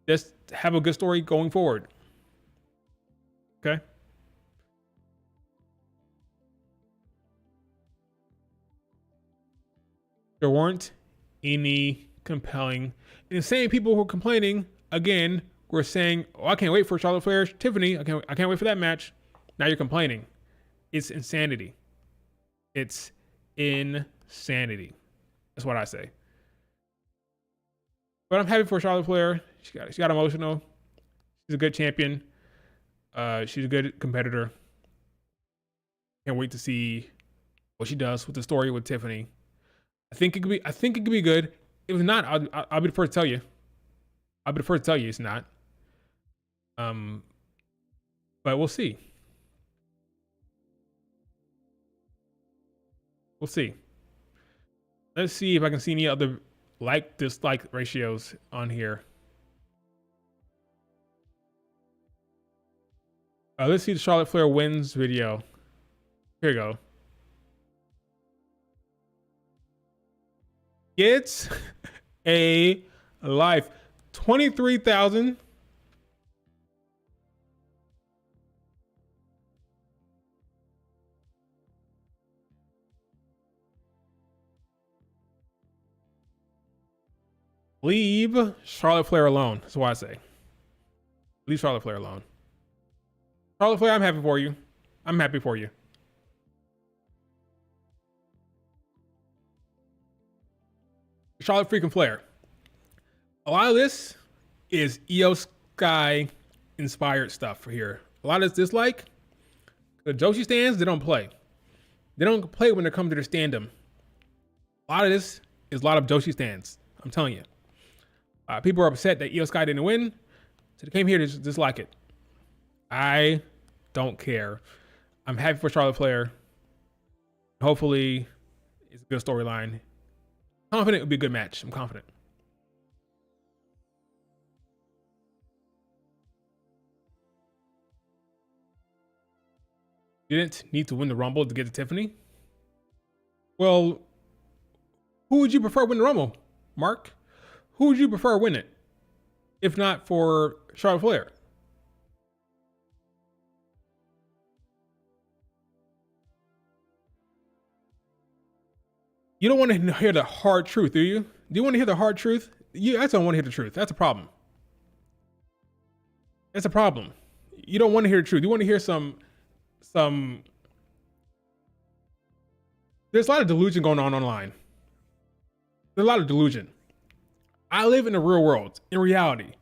Speaker 1: Just have a good story going forward. Okay? There weren't any compelling. And the same people who are complaining, again, were saying, oh, I can't wait for Charlotte Flair, Tiffany. I can't wait for that match. Now you're complaining. It's insanity. It's insanity. That's what I say. But I'm happy for Charlotte Flair. She got emotional. She's a good champion. She's a good competitor. Can't wait to see what she does with the story with Tiffany. I think it could be good. If it's not, I'll be the first to tell you. I'll be the first to tell you it's not. But we'll see. We'll see. Let's see if I can see any other like-dislike ratios on here. Let's see the Charlotte Flair wins video. Here you go. It's a life. 23,000. Leave Charlotte Flair alone. That's what I say. Leave Charlotte Flair alone. Charlotte Flair, I'm happy for you. I'm happy for you. Charlotte freaking Flair. A lot of this is Io Sky inspired stuff for here. A lot of this dislike. The Joshi stands, they don't play. They don't play when they come to their stand-em. A lot of this is a lot of Joshi stands. I'm telling you. People are upset that Io Sky didn't win, so they came here to just dislike it. I don't care. I'm happy for Charlotte Flair. Hopefully, it's a good storyline. Confident it'll be a good match. I'm confident. Didn't need to win the Rumble to get to Tiffany. Well, who would you prefer win the Rumble, Mark? Who would you prefer win it, if not for Charlotte Flair? You don't want to hear the hard truth, do you? Do you want to hear the hard truth? You guys don't want to hear the truth. That's a problem. That's a problem. You don't want to hear the truth. You want to hear some. There's a lot of delusion going on online. There's a lot of delusion. I live in the real world, in reality.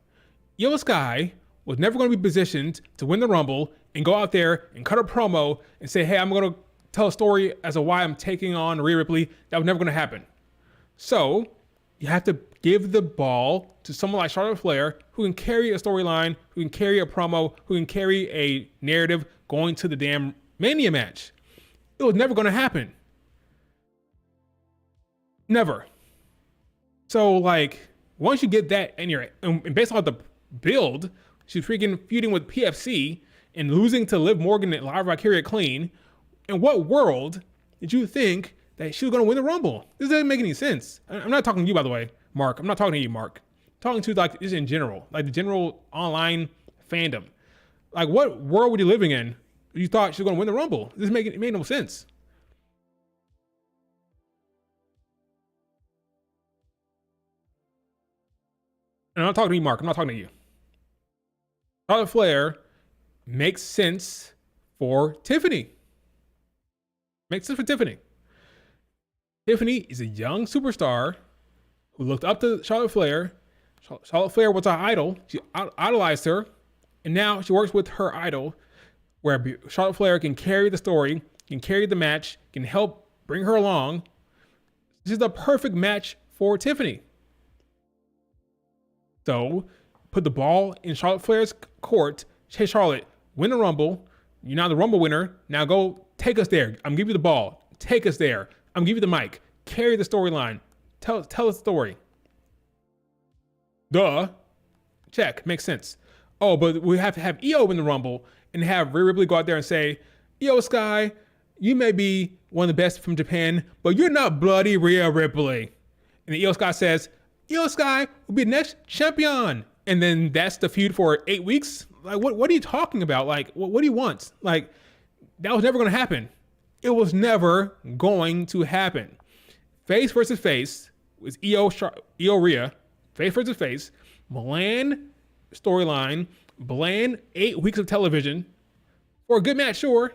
Speaker 1: Io Sky was never going to be positioned to win the Rumble and go out there and cut a promo and say, hey, I'm going to tell a story as to why I'm taking on Rhea Ripley. That was never going to happen. So you have to give the ball to someone like Charlotte Flair, who can carry a storyline, who can carry a promo, who can carry a narrative going to the damn Mania match. It was never going to happen. Never. So, like, once you get that and based on the build, she's freaking feuding with PFC and losing to Liv Morgan and Lyra Valkyria clean. In what world did you think that she was going to win the Rumble? This doesn't make any sense. I'm not talking to you, by the way, Mark. I'm not talking to you, Mark. I'm talking to, like, this in general, like the general online fandom. Like, what world were you living in? You thought she was going to win the Rumble? It made no sense. And I'm not talking to you, Mark. I'm not talking to you. Charlotte Flair makes sense for Tiffany. Makes sense for Tiffany. Tiffany is a young superstar who looked up to Charlotte Flair. Charlotte Flair was her idol. She idolized her. And now she works with her idol, where Charlotte Flair can carry the story, can carry the match, can help bring her along. This is the perfect match for Tiffany. So put the ball in Charlotte Flair's court. Hey, Charlotte, win the Rumble. You're now the Rumble winner. Now go take us there. I'm giving you the ball. Take us there. I'm giving you the mic. Carry the storyline. Tell the story. Duh. Check. Makes sense. Oh, but we have to have Io win the Rumble and have Rhea Ripley go out there and say, Io Sky, you may be one of the best from Japan, but you're not bloody Rhea Ripley. And Io Sky says, Io Sky will be the next champion. And then that's the feud for 8 weeks. Like, what are you talking about? Like, what do you want? Like, that was never going to happen. It was never going to happen. Face versus face with Io Rhea. Face versus face. Bland storyline. Bland 8 weeks of television. For a good match, sure.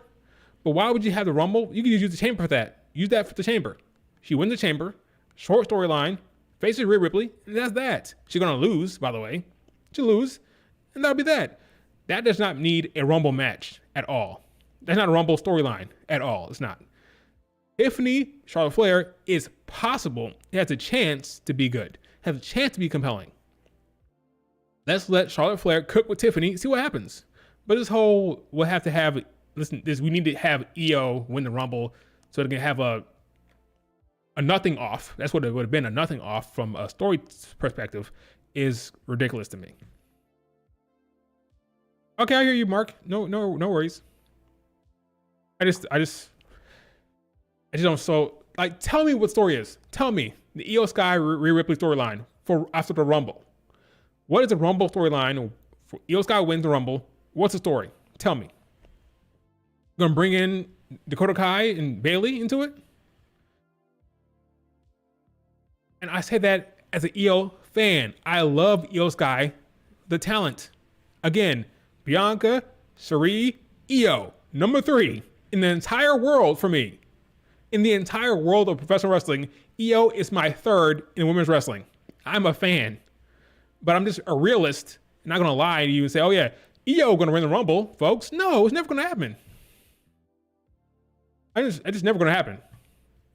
Speaker 1: But why would you have the Rumble? You could use the Chamber for that. Use that for the Chamber. She wins the Chamber. Short storyline. Faces Rhea Ripley, and that's that. She's going to lose, by the way. She'll lose, and that'll be that. That does not need a Rumble match at all. That's not a Rumble storyline at all. It's not. Tiffany, Charlotte Flair is possible. It has a chance to be good. It has a chance to be compelling. Let's let Charlotte Flair cook with Tiffany, see what happens. But this whole, we need to have Io win the Rumble so they can have a nothing off. That's what it would have been, a nothing off from a story perspective, is ridiculous to me. Okay, I hear you, Mark. No worries. I just don't. So, like, tell me what story is. Tell me the Io Sky Rhea Ripley storyline for after the Rumble. What is the Rumble storyline? For Io Sky wins the Rumble. What's the story? Tell me. Gonna bring in Dakota Kai and Bayley into it? And I say that as an Io fan. I love Io Sky, the talent. Again, Bianca, Sari, Io, number 3 in the entire world for me. In the entire world of professional wrestling, Io is my 3rd in women's wrestling. I'm a fan, but I'm just a realist. I'm not gonna lie to you and say, "Oh yeah, Io gonna win the Rumble, folks." No, it's never gonna happen. It's just never gonna happen.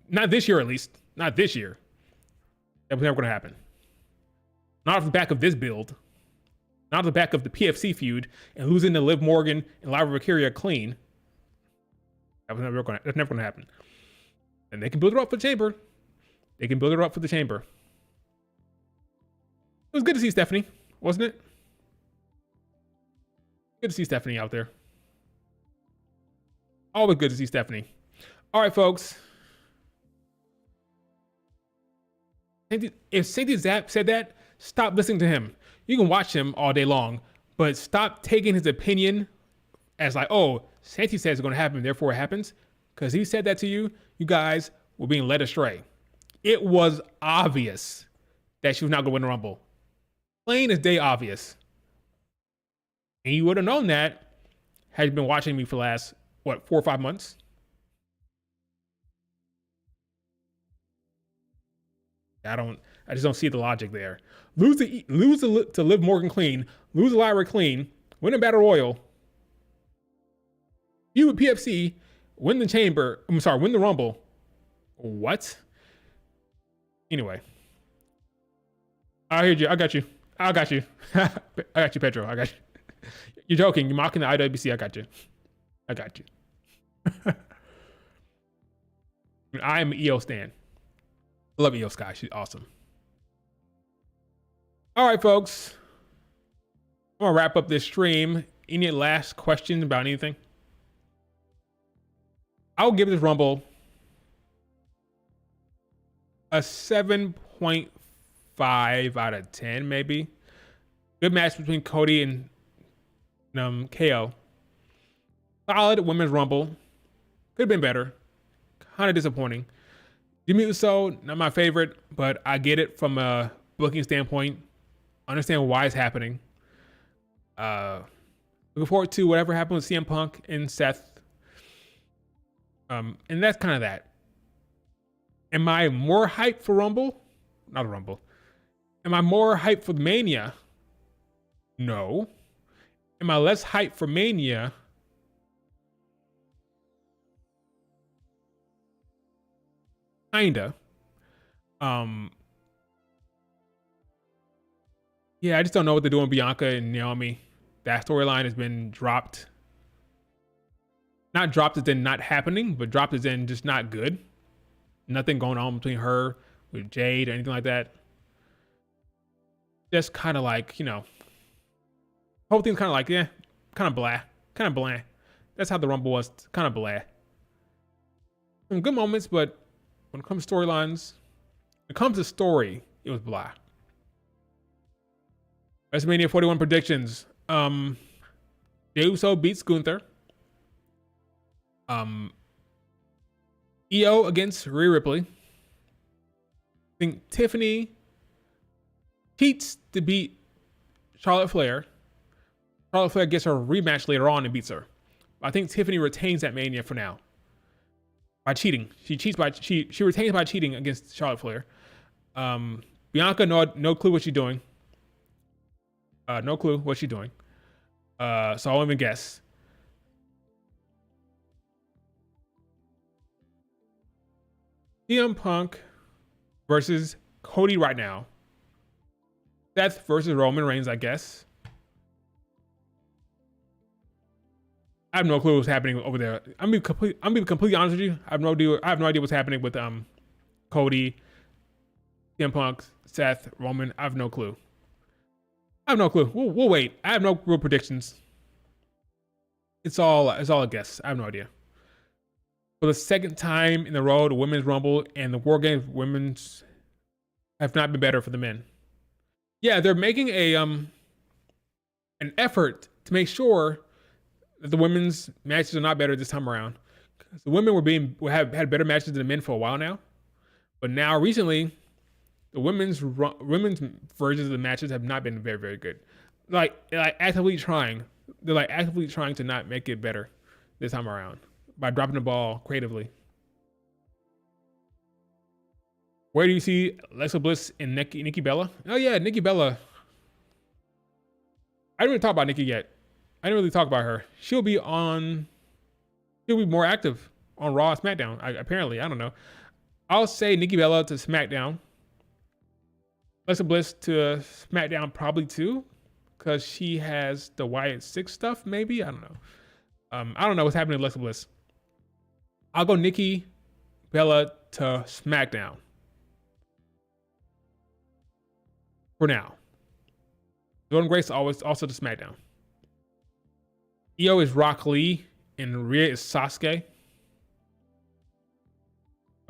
Speaker 1: Not this year, at least. Not this year. That was never gonna happen. Not off the back of this build. Not off the back of the PFC feud and losing to Liv Morgan and Lyra Valkyria clean. That's never gonna happen. And they can build it up for the chamber. They can build it up for the chamber. It was good to see Stephanie, wasn't it? Good to see Stephanie out there. Always good to see Stephanie. All right, folks. If Cynthia Zapp said that, stop listening to him. You can watch him all day long, but stop taking his opinion as like, oh, Santi says it's going to happen, therefore it happens. Because he said that to you, you guys were being led astray. It was obvious that she was not going to win the Rumble. Plain as day obvious. And you would have known that had you been watching me for the last, 4 or 5 months? I just don't see the logic there. Lose to Liv Morgan clean, lose to Lyra clean, win a Battle Royal. You with PFC, win the Rumble. What? Anyway. I heard you. I got you. I got you, Pedro. I got you. You're joking. You're mocking the IWC. I got you. I am an EO stan. I love EO Sky. She's awesome. All right, folks. I'm going to wrap up this stream. Any last questions about anything? I'll give this Rumble a 7.5 out of 10, maybe. Good match between Cody and KO. Solid women's Rumble. Could have been better. Kind of disappointing. Jey Uso, not my favorite, but I get it from a booking standpoint. Understand why it's happening. Looking forward to whatever happens with CM Punk and Seth. And that's kind of that. Am I more hyped for Rumble? Not a Rumble. Am I more hyped for Mania? No. Am I less hyped for Mania? Kinda. Yeah, I just don't know what they're doing with Bianca and Naomi. That storyline has been dropped. Not dropped as in not happening, but dropped as in just not good. Nothing going on between her with Jade or anything like that. Just kind of like, whole thing's kind of like, yeah, kind of blah. That's how the Rumble was, kind of blah. Some good moments, but when it comes to storylines, when it comes to story, it was blah. WrestleMania 41 predictions. Jey Uso beats Gunther. Io against Rhea Ripley. I think Tiffany cheats to beat Charlotte Flair. Charlotte Flair gets her rematch later on and beats her. I think Tiffany retains that Mania for now. By cheating. She retains by cheating against Charlotte Flair. Bianca, no clue what she's doing. No clue what she's doing. So I won't even guess. CM Punk versus Cody right now. Seth versus Roman Reigns, I guess. I have no clue what's happening over there. I'm being completely honest with you. I have no idea what's happening with Cody, CM Punk, Seth, Roman. I have no clue. We'll wait. I have no real predictions. It's all a guess. I have no idea. For the second time in a row, the Women's Rumble and the War Games Women's have not been better for the men. Yeah, they're making an effort to make sure that the women's matches are not better this time around. The women had better matches than the men for a while now, but now recently The women's versions of the matches have not been very, very good. Like actively trying. They're like actively trying to not make it better this time around by dropping the ball creatively. Where do you see Alexa Bliss and Nikki Bella? Oh yeah, Nikki Bella. I didn't really talk about Nikki yet. I didn't really talk about her. She'll be more active on Raw, SmackDown. Apparently, I don't know. I'll say Nikki Bella to SmackDown. Alexa Bliss to SmackDown probably too, because she has the Wyatt 6 stuff. Maybe, I don't know. I don't know what's happening to Alexa Bliss. I'll go Nikki Bella to SmackDown for now. Jordynne Grace also to SmackDown. Io is Rock Lee and Rhea is Sasuke.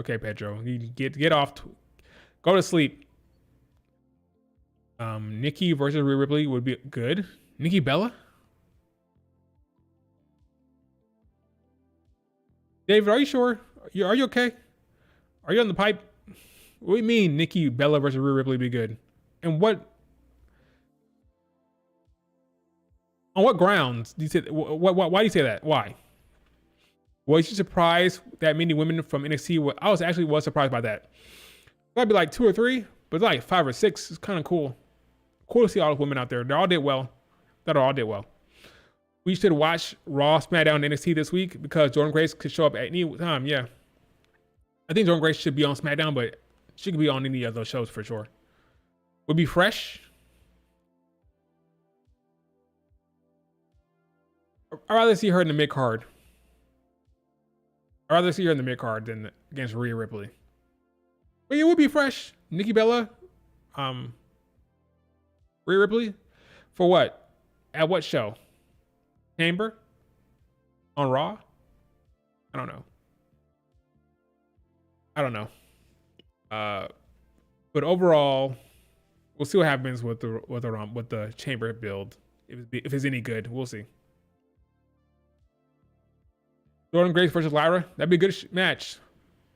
Speaker 1: Okay, Pedro, you get off. Go to sleep. Nikki versus Rhea Ripley would be good. Nikki Bella? David, are you sure? Are you okay? Are you on the pipe? What do you mean Nikki Bella versus Rhea Ripley would be good? And what? On what grounds do you say? Why do you say that? Why? Was you surprised that many women from NXT? I was surprised by that. That'd be like 2 or 3, but like 5 or 6. It's kind of cool. Cool to see all the women out there. They all did well. We should watch Raw, SmackDown, and NXT this week because Jordynne Grace could show up at any time. Yeah, I think Jordynne Grace should be on SmackDown, but she could be on any of those shows for sure. Would be fresh. I'd rather see her in the mid card. I'd rather see her in the mid card than against Rhea Ripley. But it would be fresh. Nikki Bella, Rhea Ripley, for what? At what show? Chamber? On Raw? I don't know. But overall, we'll see what happens with the Chamber build. If it's any good, we'll see. Jordynne Grace versus Lyra, that'd be a good match.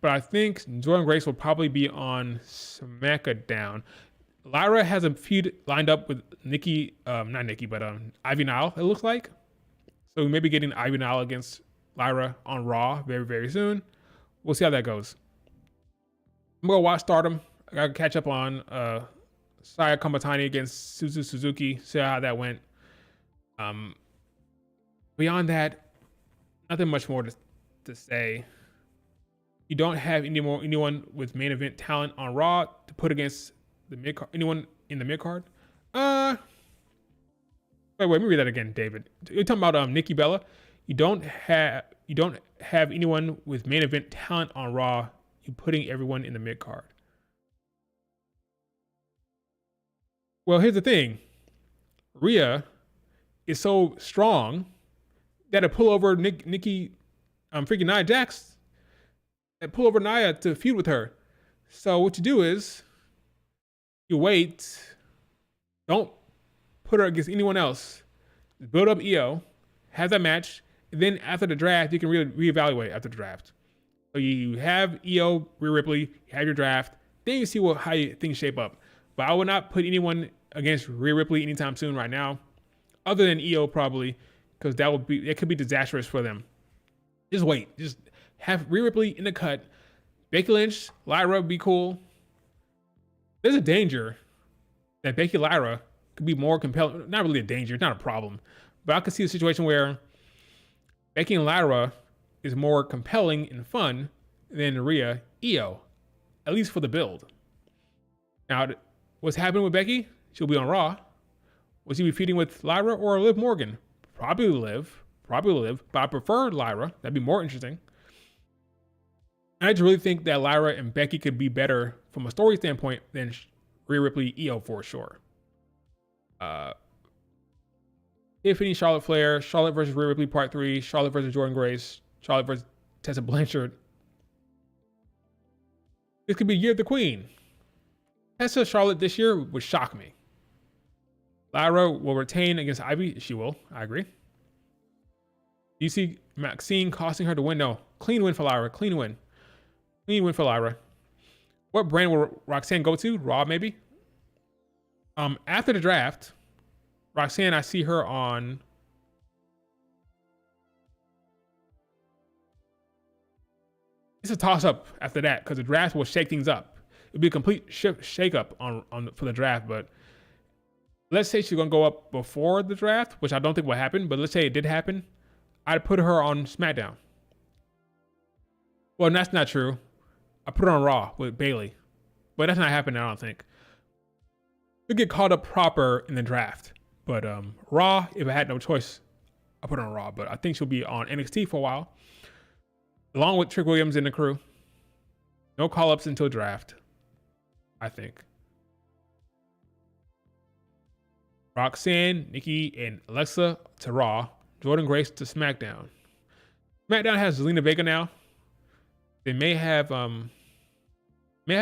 Speaker 1: But I think Jordynne Grace will probably be on SmackDown. Lyra has a feud lined up with Ivy Nile, it looks like. So we may be getting Ivy Nile against Lyra on Raw very, very soon. We'll see how that goes. I'm going to watch Stardom. I got to catch up on Saya Kamatani against Suzuki, see how that went. Beyond that, nothing much more to say. You don't have anyone with main event talent on Raw to put against the mid card. Anyone in the mid card? Wait, let me read that again, David. You're talking about Nikki Bella. You don't have anyone with main event talent on Raw. You're putting everyone in the mid card. Well, here's the thing. Rhea is so strong that to pull over Nikki, freaking Nia Jax, and pull over Nia to feud with her. So what you do is you wait, don't put her against anyone else. Build up Io, have that match, and then after the draft, you can reevaluate after the draft. So you have Io, Rhea Ripley, you have your draft, then you see how things shape up. But I would not put anyone against Rhea Ripley anytime soon right now, other than Io probably, because it could be disastrous for them. Just wait. Just have Rhea Ripley in the cut. Becky Lynch, Lyra be cool. There's a danger that Becky Lyra could be more compelling. Not really a danger, it's not a problem. But I could see a situation where Becky and Lyra is more compelling and fun than Rhea Io, at least for the build. Now, what's happening with Becky? She'll be on Raw. Will she be feuding with Lyra or Liv Morgan? Probably Liv, but I prefer Lyra. That'd be more interesting. I just really think that Lyra and Becky could be better from a story standpoint than Rhea Ripley, Io for sure. Tiffany, Charlotte Flair, Charlotte versus Rhea Ripley Part 3, Charlotte versus Jordynne Grace, Charlotte versus Tessa Blanchard. This could be Year of the Queen. Tessa Charlotte this year would shock me. Lyra will retain against Ivy. She will. I agree. Do you see Maxine costing her to win? No. Clean win for Lyra. Clean win for Lyra. What brand will Roxanne go to? Raw, maybe? After the draft, Roxanne, I see her on... It's a toss-up after that because the draft will shake things up. It'll be a complete shake-up for the draft, but let's say she's going to go up before the draft, which I don't think will happen, but let's say it did happen. I'd put her on SmackDown. Well, that's not true. I put her on Raw with Bayley, but that's not happening, I don't think. She'll get caught up proper in the draft, but Raw, if I had no choice, I put her on Raw, but I think she'll be on NXT for a while, along with Trick Williams and the crew. No call-ups until draft, I think. Roxanne, Nikki, and Alexa to Raw. Jordan Grace to SmackDown. SmackDown has Zelina Vega now. They may have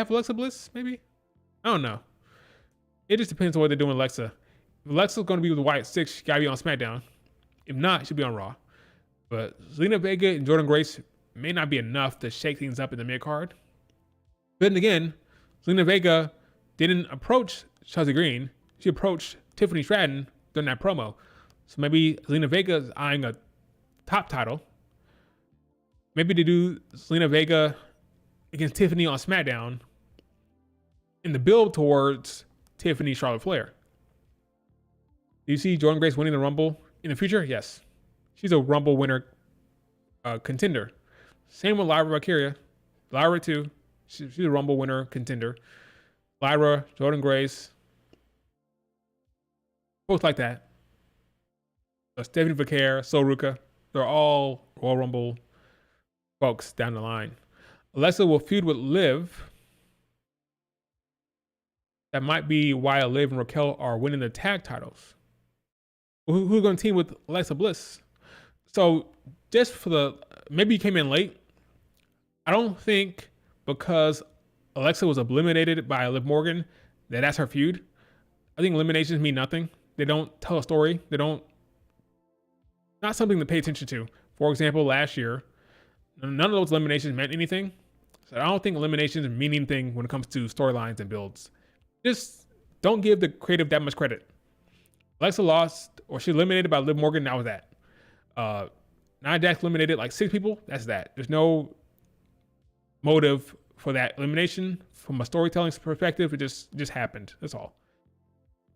Speaker 1: Alexa Bliss, maybe? I don't know. It just depends on what they're doing with Alexa. If Alexa's going to be with the White Six, she got to be on SmackDown. If not, she'll be on Raw. But Zelina Vega and Jordan Grace may not be enough to shake things up in the mid-card. But then again, Zelina Vega didn't approach Chelsea Green. She approached Tiffany Stratton during that promo. So maybe Zelina Vega is eyeing a top title. Maybe they do Zelina Vega against Tiffany on SmackDown in the build towards Tiffany Charlotte Flair. Do you see Jordan Grace winning the Rumble in the future? Yes. She's a Rumble winner contender. Same with Lyra Valkyria. Lyra too. She's a Rumble winner contender. Lyra, Jordan Grace. Both like that. Stephanie Vaquer, Soruka. They're all Royal Rumble folks down the line. Alexa will feud with Liv. That might be why Liv and Raquel are winning the tag titles. Who's going to team with Alexa Bliss? So just for the, maybe you came in late. I don't think because Alexa was eliminated by Liv Morgan that's her feud. I think eliminations mean nothing. They don't tell a story. They don't, not something to pay attention to. For example, last year, none of those eliminations meant anything. So I don't think eliminations mean anything when it comes to storylines and builds. Just don't give the creative that much credit. Alexa lost, or she eliminated by Liv Morgan, that was that. Nia Jax eliminated like 6 people, that's that. There's no motive for that elimination from a storytelling perspective. It just happened, that's all.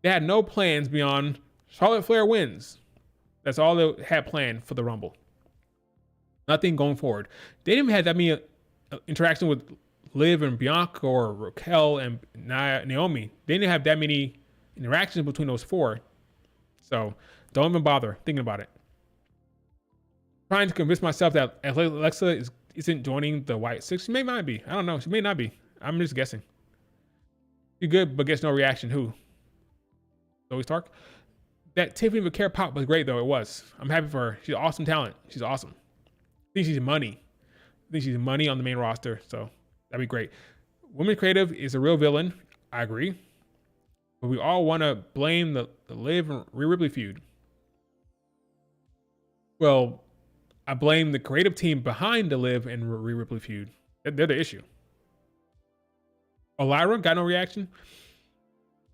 Speaker 1: They had no plans beyond Charlotte Flair wins. That's all they had planned for the Rumble. Nothing going forward. They didn't even have that many interaction with Liv and Bianca or Raquel and Naomi. They didn't have that many interactions between those 4. So don't even bother thinking about it. Trying to convince myself that Alexa isn't joining the White Six. She may not be. I don't know. She may not be. I'm just guessing. She's good, but gets no reaction. Who? Zoe Stark? That Tiffany Vaquer pop was great, though. It was. I'm happy for her. She's awesome talent. She's awesome. I think she's money. I think she's money on the main roster. So that'd be great. Women Creative is a real villain. I agree. But we all want to blame the Liv and Rhea Ripley feud. Well, I blame the creative team behind the Liv and Rhea Ripley feud. They're the issue. Lyra got no reaction.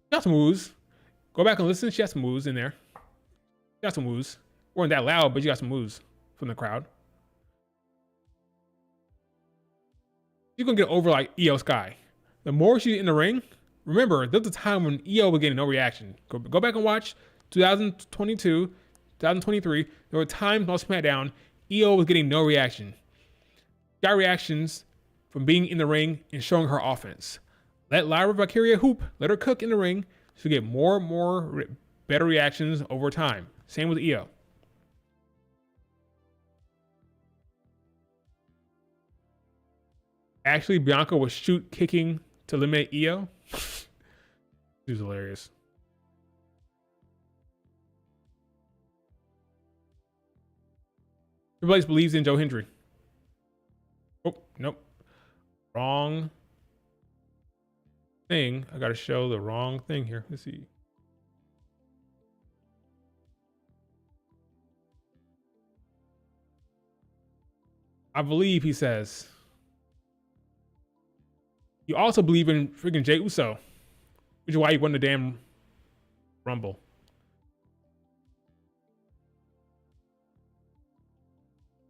Speaker 1: She got some woos. Go back and listen. She got some woos in there. She got some woos. Weren't that loud, but you got some woos from the crowd. She's going to get over like Io Sky. The more she's in the ring, remember, there was a time when Io was getting no reaction. Go back and watch 2022, 2023. There were times on SmackDown, Io was getting no reaction. She got reactions from being in the ring and showing her offense. Let Lyra Valkyria hoop. Let her cook in the ring. She'll get more and more better reactions over time. Same with Io. Actually, Bianca was kicking to eliminate Io. She was hilarious. Triple H believes in Joe Hendry. Oh, nope. Wrong thing. I got to show the wrong thing here. Let's see. I believe he says. You also believe in freaking Jey Uso, which is why he won the damn Rumble.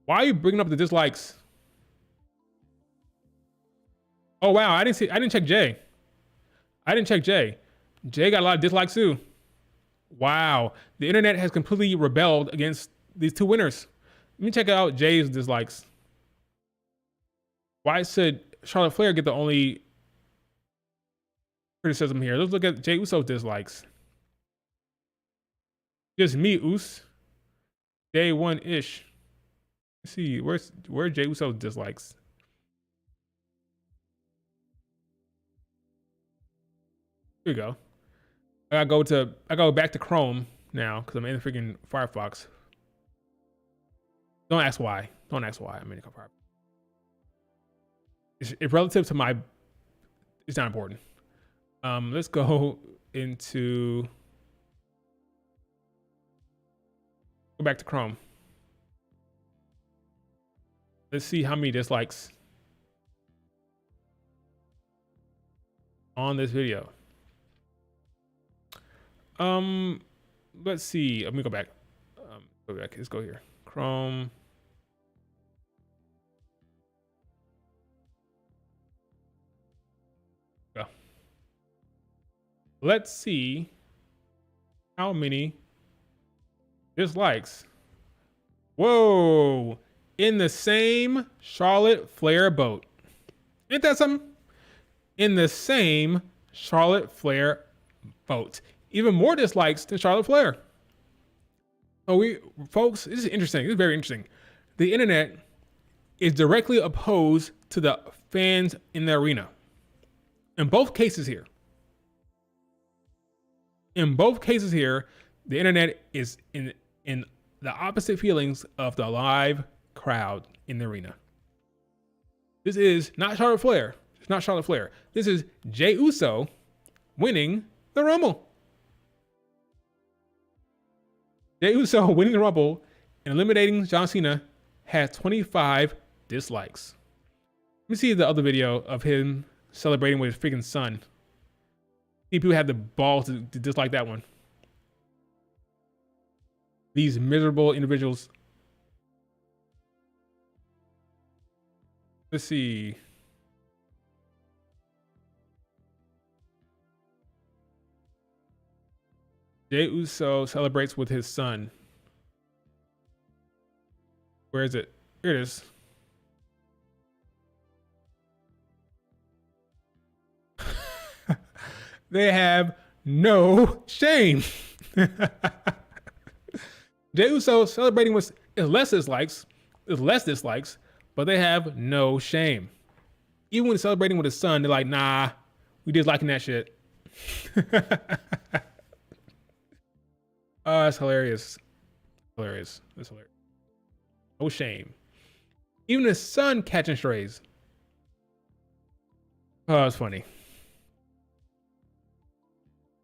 Speaker 1: Why are you bringing up the dislikes? Oh wow, I didn't check Jey. Jey got a lot of dislikes too. Wow, the internet has completely rebelled against these two winners. Let me check out Jey's dislikes. Why should Charlotte Flair get the only criticism here? Let's look at Jey Uso's dislikes. Just me, Us. Day 1-ish. Let's see, where's Jey Uso's dislikes? Here we go. I go back to Chrome now because I'm in the freaking Firefox. Don't ask why. I'm in Firefox. It's relative to my. It's not important. Let's go back to Chrome. Let's see how many dislikes on this video. Let's see. Let me go back. Let's go here. Chrome. Go. Let's see how many dislikes. Whoa! In the same Charlotte Flair boat. Ain't that something? In the same Charlotte Flair boat. Even more dislikes than Charlotte Flair. So folks, this is interesting. This is very interesting. The internet is directly opposed to the fans in the arena. In both cases here, the internet is in the opposite feelings of the live crowd in the arena. This is not Charlotte Flair. It's not Charlotte Flair. This is Jey Uso winning the Rumble. Jey Uso winning the Rumble and eliminating John Cena has 25 dislikes. Let me see the other video of him celebrating with his freaking son. See, people have the balls to dislike that one. These miserable individuals. Let's see. Jey Uso celebrates with his son. Where is it? Here it is. They have no shame. Jey Uso celebrating with less dislikes, but they have no shame. Even when celebrating with his son, they're like, nah, we disliking that shit. Oh, that's hilarious. That's hilarious. No shame. Even his son catching strays. Oh, it's funny.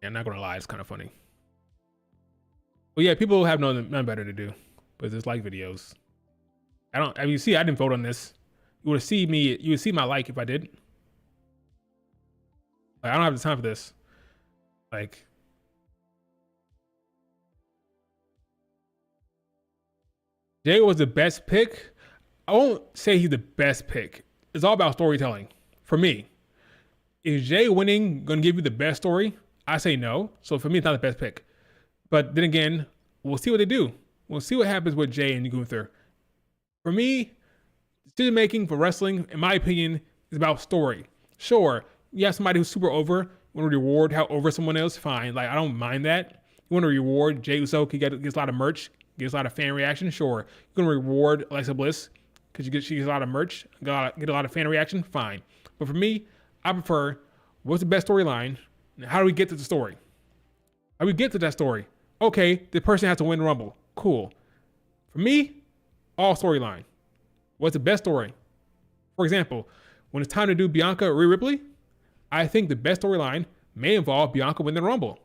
Speaker 1: Yeah, I'm not gonna lie, it's kind of funny. Well, yeah, people have nothing better to do, but just like videos. I mean, you see, I didn't vote on this. You would see my like if I did. Like, I don't have the time for this. Like, Jey was the best pick. I won't say he's the best pick. It's all about storytelling. For me, is Jey winning going to give you the best story? I say no. So for me, it's not the best pick. But then again, we'll see what they do. We'll see what happens with Jey and Gunther. For me, decision making for wrestling, in my opinion, is about story. Sure, you have somebody who's super over, you want to reward how over someone else, fine. Like, I don't mind that. You want to reward Jey Uso, he gets a lot of merch, gets a lot of fan reaction, sure. You're going to reward Alexa Bliss because she gets a lot of merch, get a lot of fan reaction, fine. But for me, I prefer, what's the best storyline? How do we get to the story? How do we get to that story? Okay, the person has to win the Rumble. Cool. For me, all storyline. What's the best story? For example, when it's time to do Bianca Rhea Ripley, I think the best storyline may involve Bianca winning the Rumble.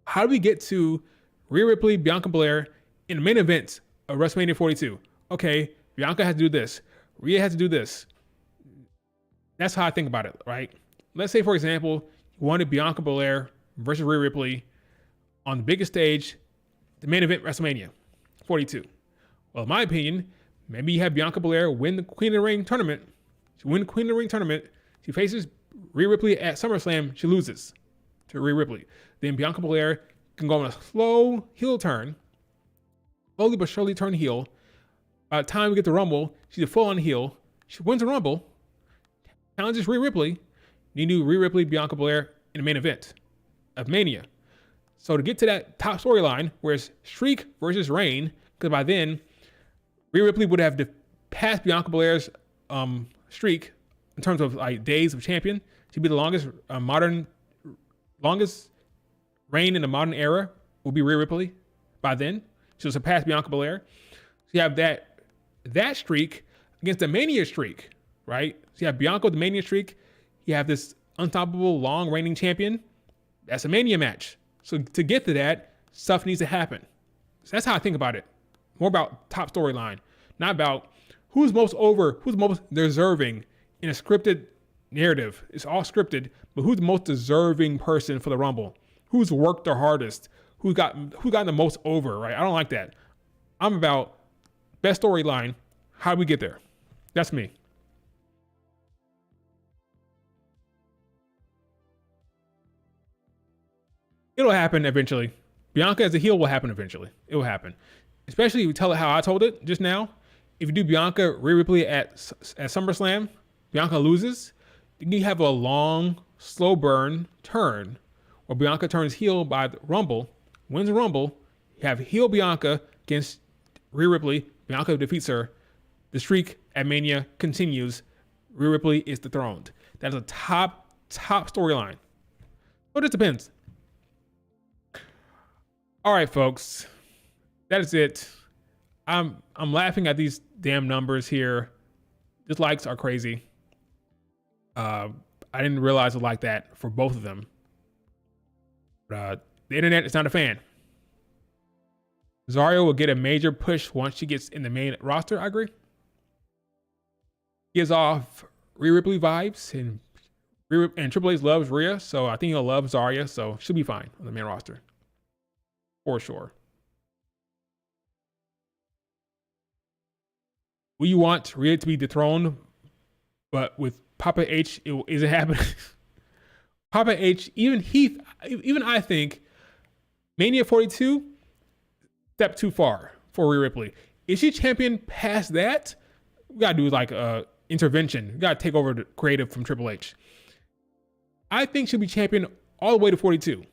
Speaker 1: How do we get to Rhea Ripley, Bianca Belair in the main event of WrestleMania 42? Okay, Bianca has to do this. Rhea has to do this. That's how I think about it, right? Let's say, for example, you wanted Bianca Belair versus Rhea Ripley on the biggest stage, the main event, WrestleMania 42. Well, in my opinion, maybe you have Bianca Belair win the Queen of the Ring tournament. She wins the Queen of the Ring tournament. She faces Rhea Ripley at SummerSlam. She loses to Rhea Ripley. Then Bianca Belair can go on a slow heel turn, slowly but surely turn heel. By the time we get to Rumble, she's a full-on heel. She wins the Rumble, challenges Rhea Ripley. You do Rhea Ripley, Bianca Belair in the main event of Mania. So to get to that top storyline, where it's Streak versus Reign, because by then, Rhea Ripley would have passed Bianca Belair's streak in terms of like days of champion. She'd be the longest reign in the modern era will be Rhea Ripley by then. She'll surpass Bianca Belair. So you have that streak against the Mania streak, right? So you have Bianca with the Mania streak. You have this unstoppable long reigning champion. That's a Mania match. So to get to that, stuff needs to happen. So that's how I think about it. More about top storyline, not about who's most over, who's most deserving in a scripted narrative. It's all scripted, but who's the most deserving person for the Rumble? Who's worked the hardest? Who got the most over, right? I don't like that. I'm about best storyline. How do we get there? That's me. It'll happen eventually. Bianca as a heel will happen eventually. It will happen. Especially if you tell it how I told it just now. If you do Bianca, Rhea Ripley at SummerSlam, Bianca loses, then you have a long, slow burn turn where Bianca turns heel by the Rumble, wins the Rumble. You have heel Bianca against Rhea Ripley. Bianca defeats her. The streak at Mania continues. Rhea Ripley is dethroned. That's a top storyline. But it depends. All right, folks. That is it. I'm laughing at these damn numbers here. Dislikes are crazy. I didn't realize it like that for both of them. But the internet is not a fan. Zarya will get a major push once she gets in the main roster. I agree. Gives off Rhea Ripley vibes, and Triple H loves Rhea, so I think he'll love Zarya, so she'll be fine on the main roster. For sure. Will you want Rhea to be dethroned, but with Papa H, it isn't happening? Papa H, even I think Mania 42, step too far for Rhea Ripley. Is she champion past that? We gotta do like a intervention. We gotta take over the creative from Triple H. I think she'll be champion all the way to 42.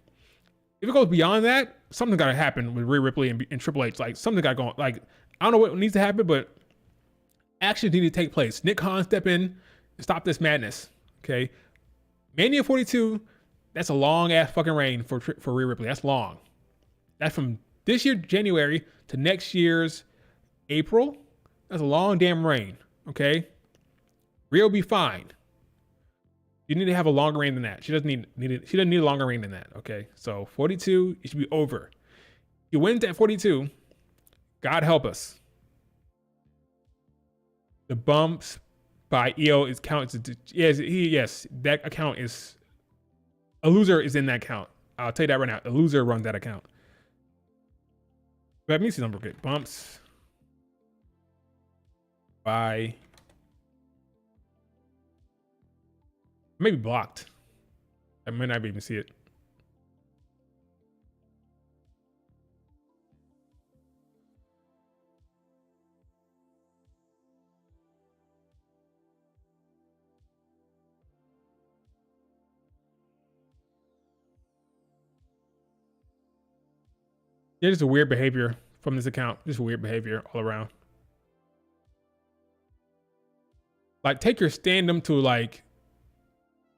Speaker 1: If it goes beyond that, something gotta happen with Rhea Ripley and Triple H. Like something gotta go. Like I don't know what needs to happen, but actions need to take place. Nick Khan step in and stop this madness. Okay, Mania 42. That's a long ass fucking reign for Rhea Ripley. That's long. That's from this year January to next year's April. That's a long damn reign. Okay, Rhea will be fine. You need to have a longer reign than that. She doesn't need a longer reign than that. Okay, so 42, it should be over. You win at 42. God help us. The bumps by EO is counted. Yes, that account is a loser is in that account. I'll tell you that right now. A loser runs that account. Let me see number good. Bumps by maybe blocked. I might not even see it. There's just a weird behavior from this account. Just weird behavior all around. Like take your stand-up to like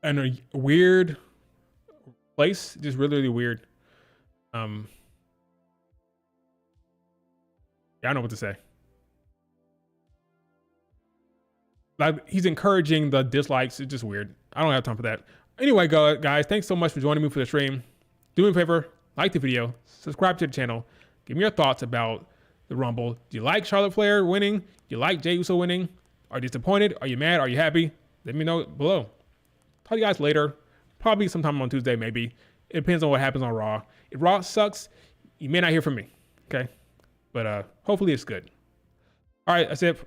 Speaker 1: in a weird place. Just really, really weird. Yeah, I don't know what to say. Like he's encouraging the dislikes. It's just weird. I don't have time for that. Anyway, guys, thanks so much for joining me for the stream. Do me a favor, like the video, subscribe to the channel, give me your thoughts about the Rumble. Do you like Charlotte Flair winning? Do you like Jey Uso winning? Are you disappointed? Are you mad? Are you happy? Let me know below. Talk to you guys later. Probably sometime on Tuesday, maybe. It depends on what happens on Raw. If Raw sucks, you may not hear from me. Okay? But hopefully it's good. All right, that's it.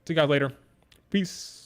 Speaker 1: See you guys later. Peace.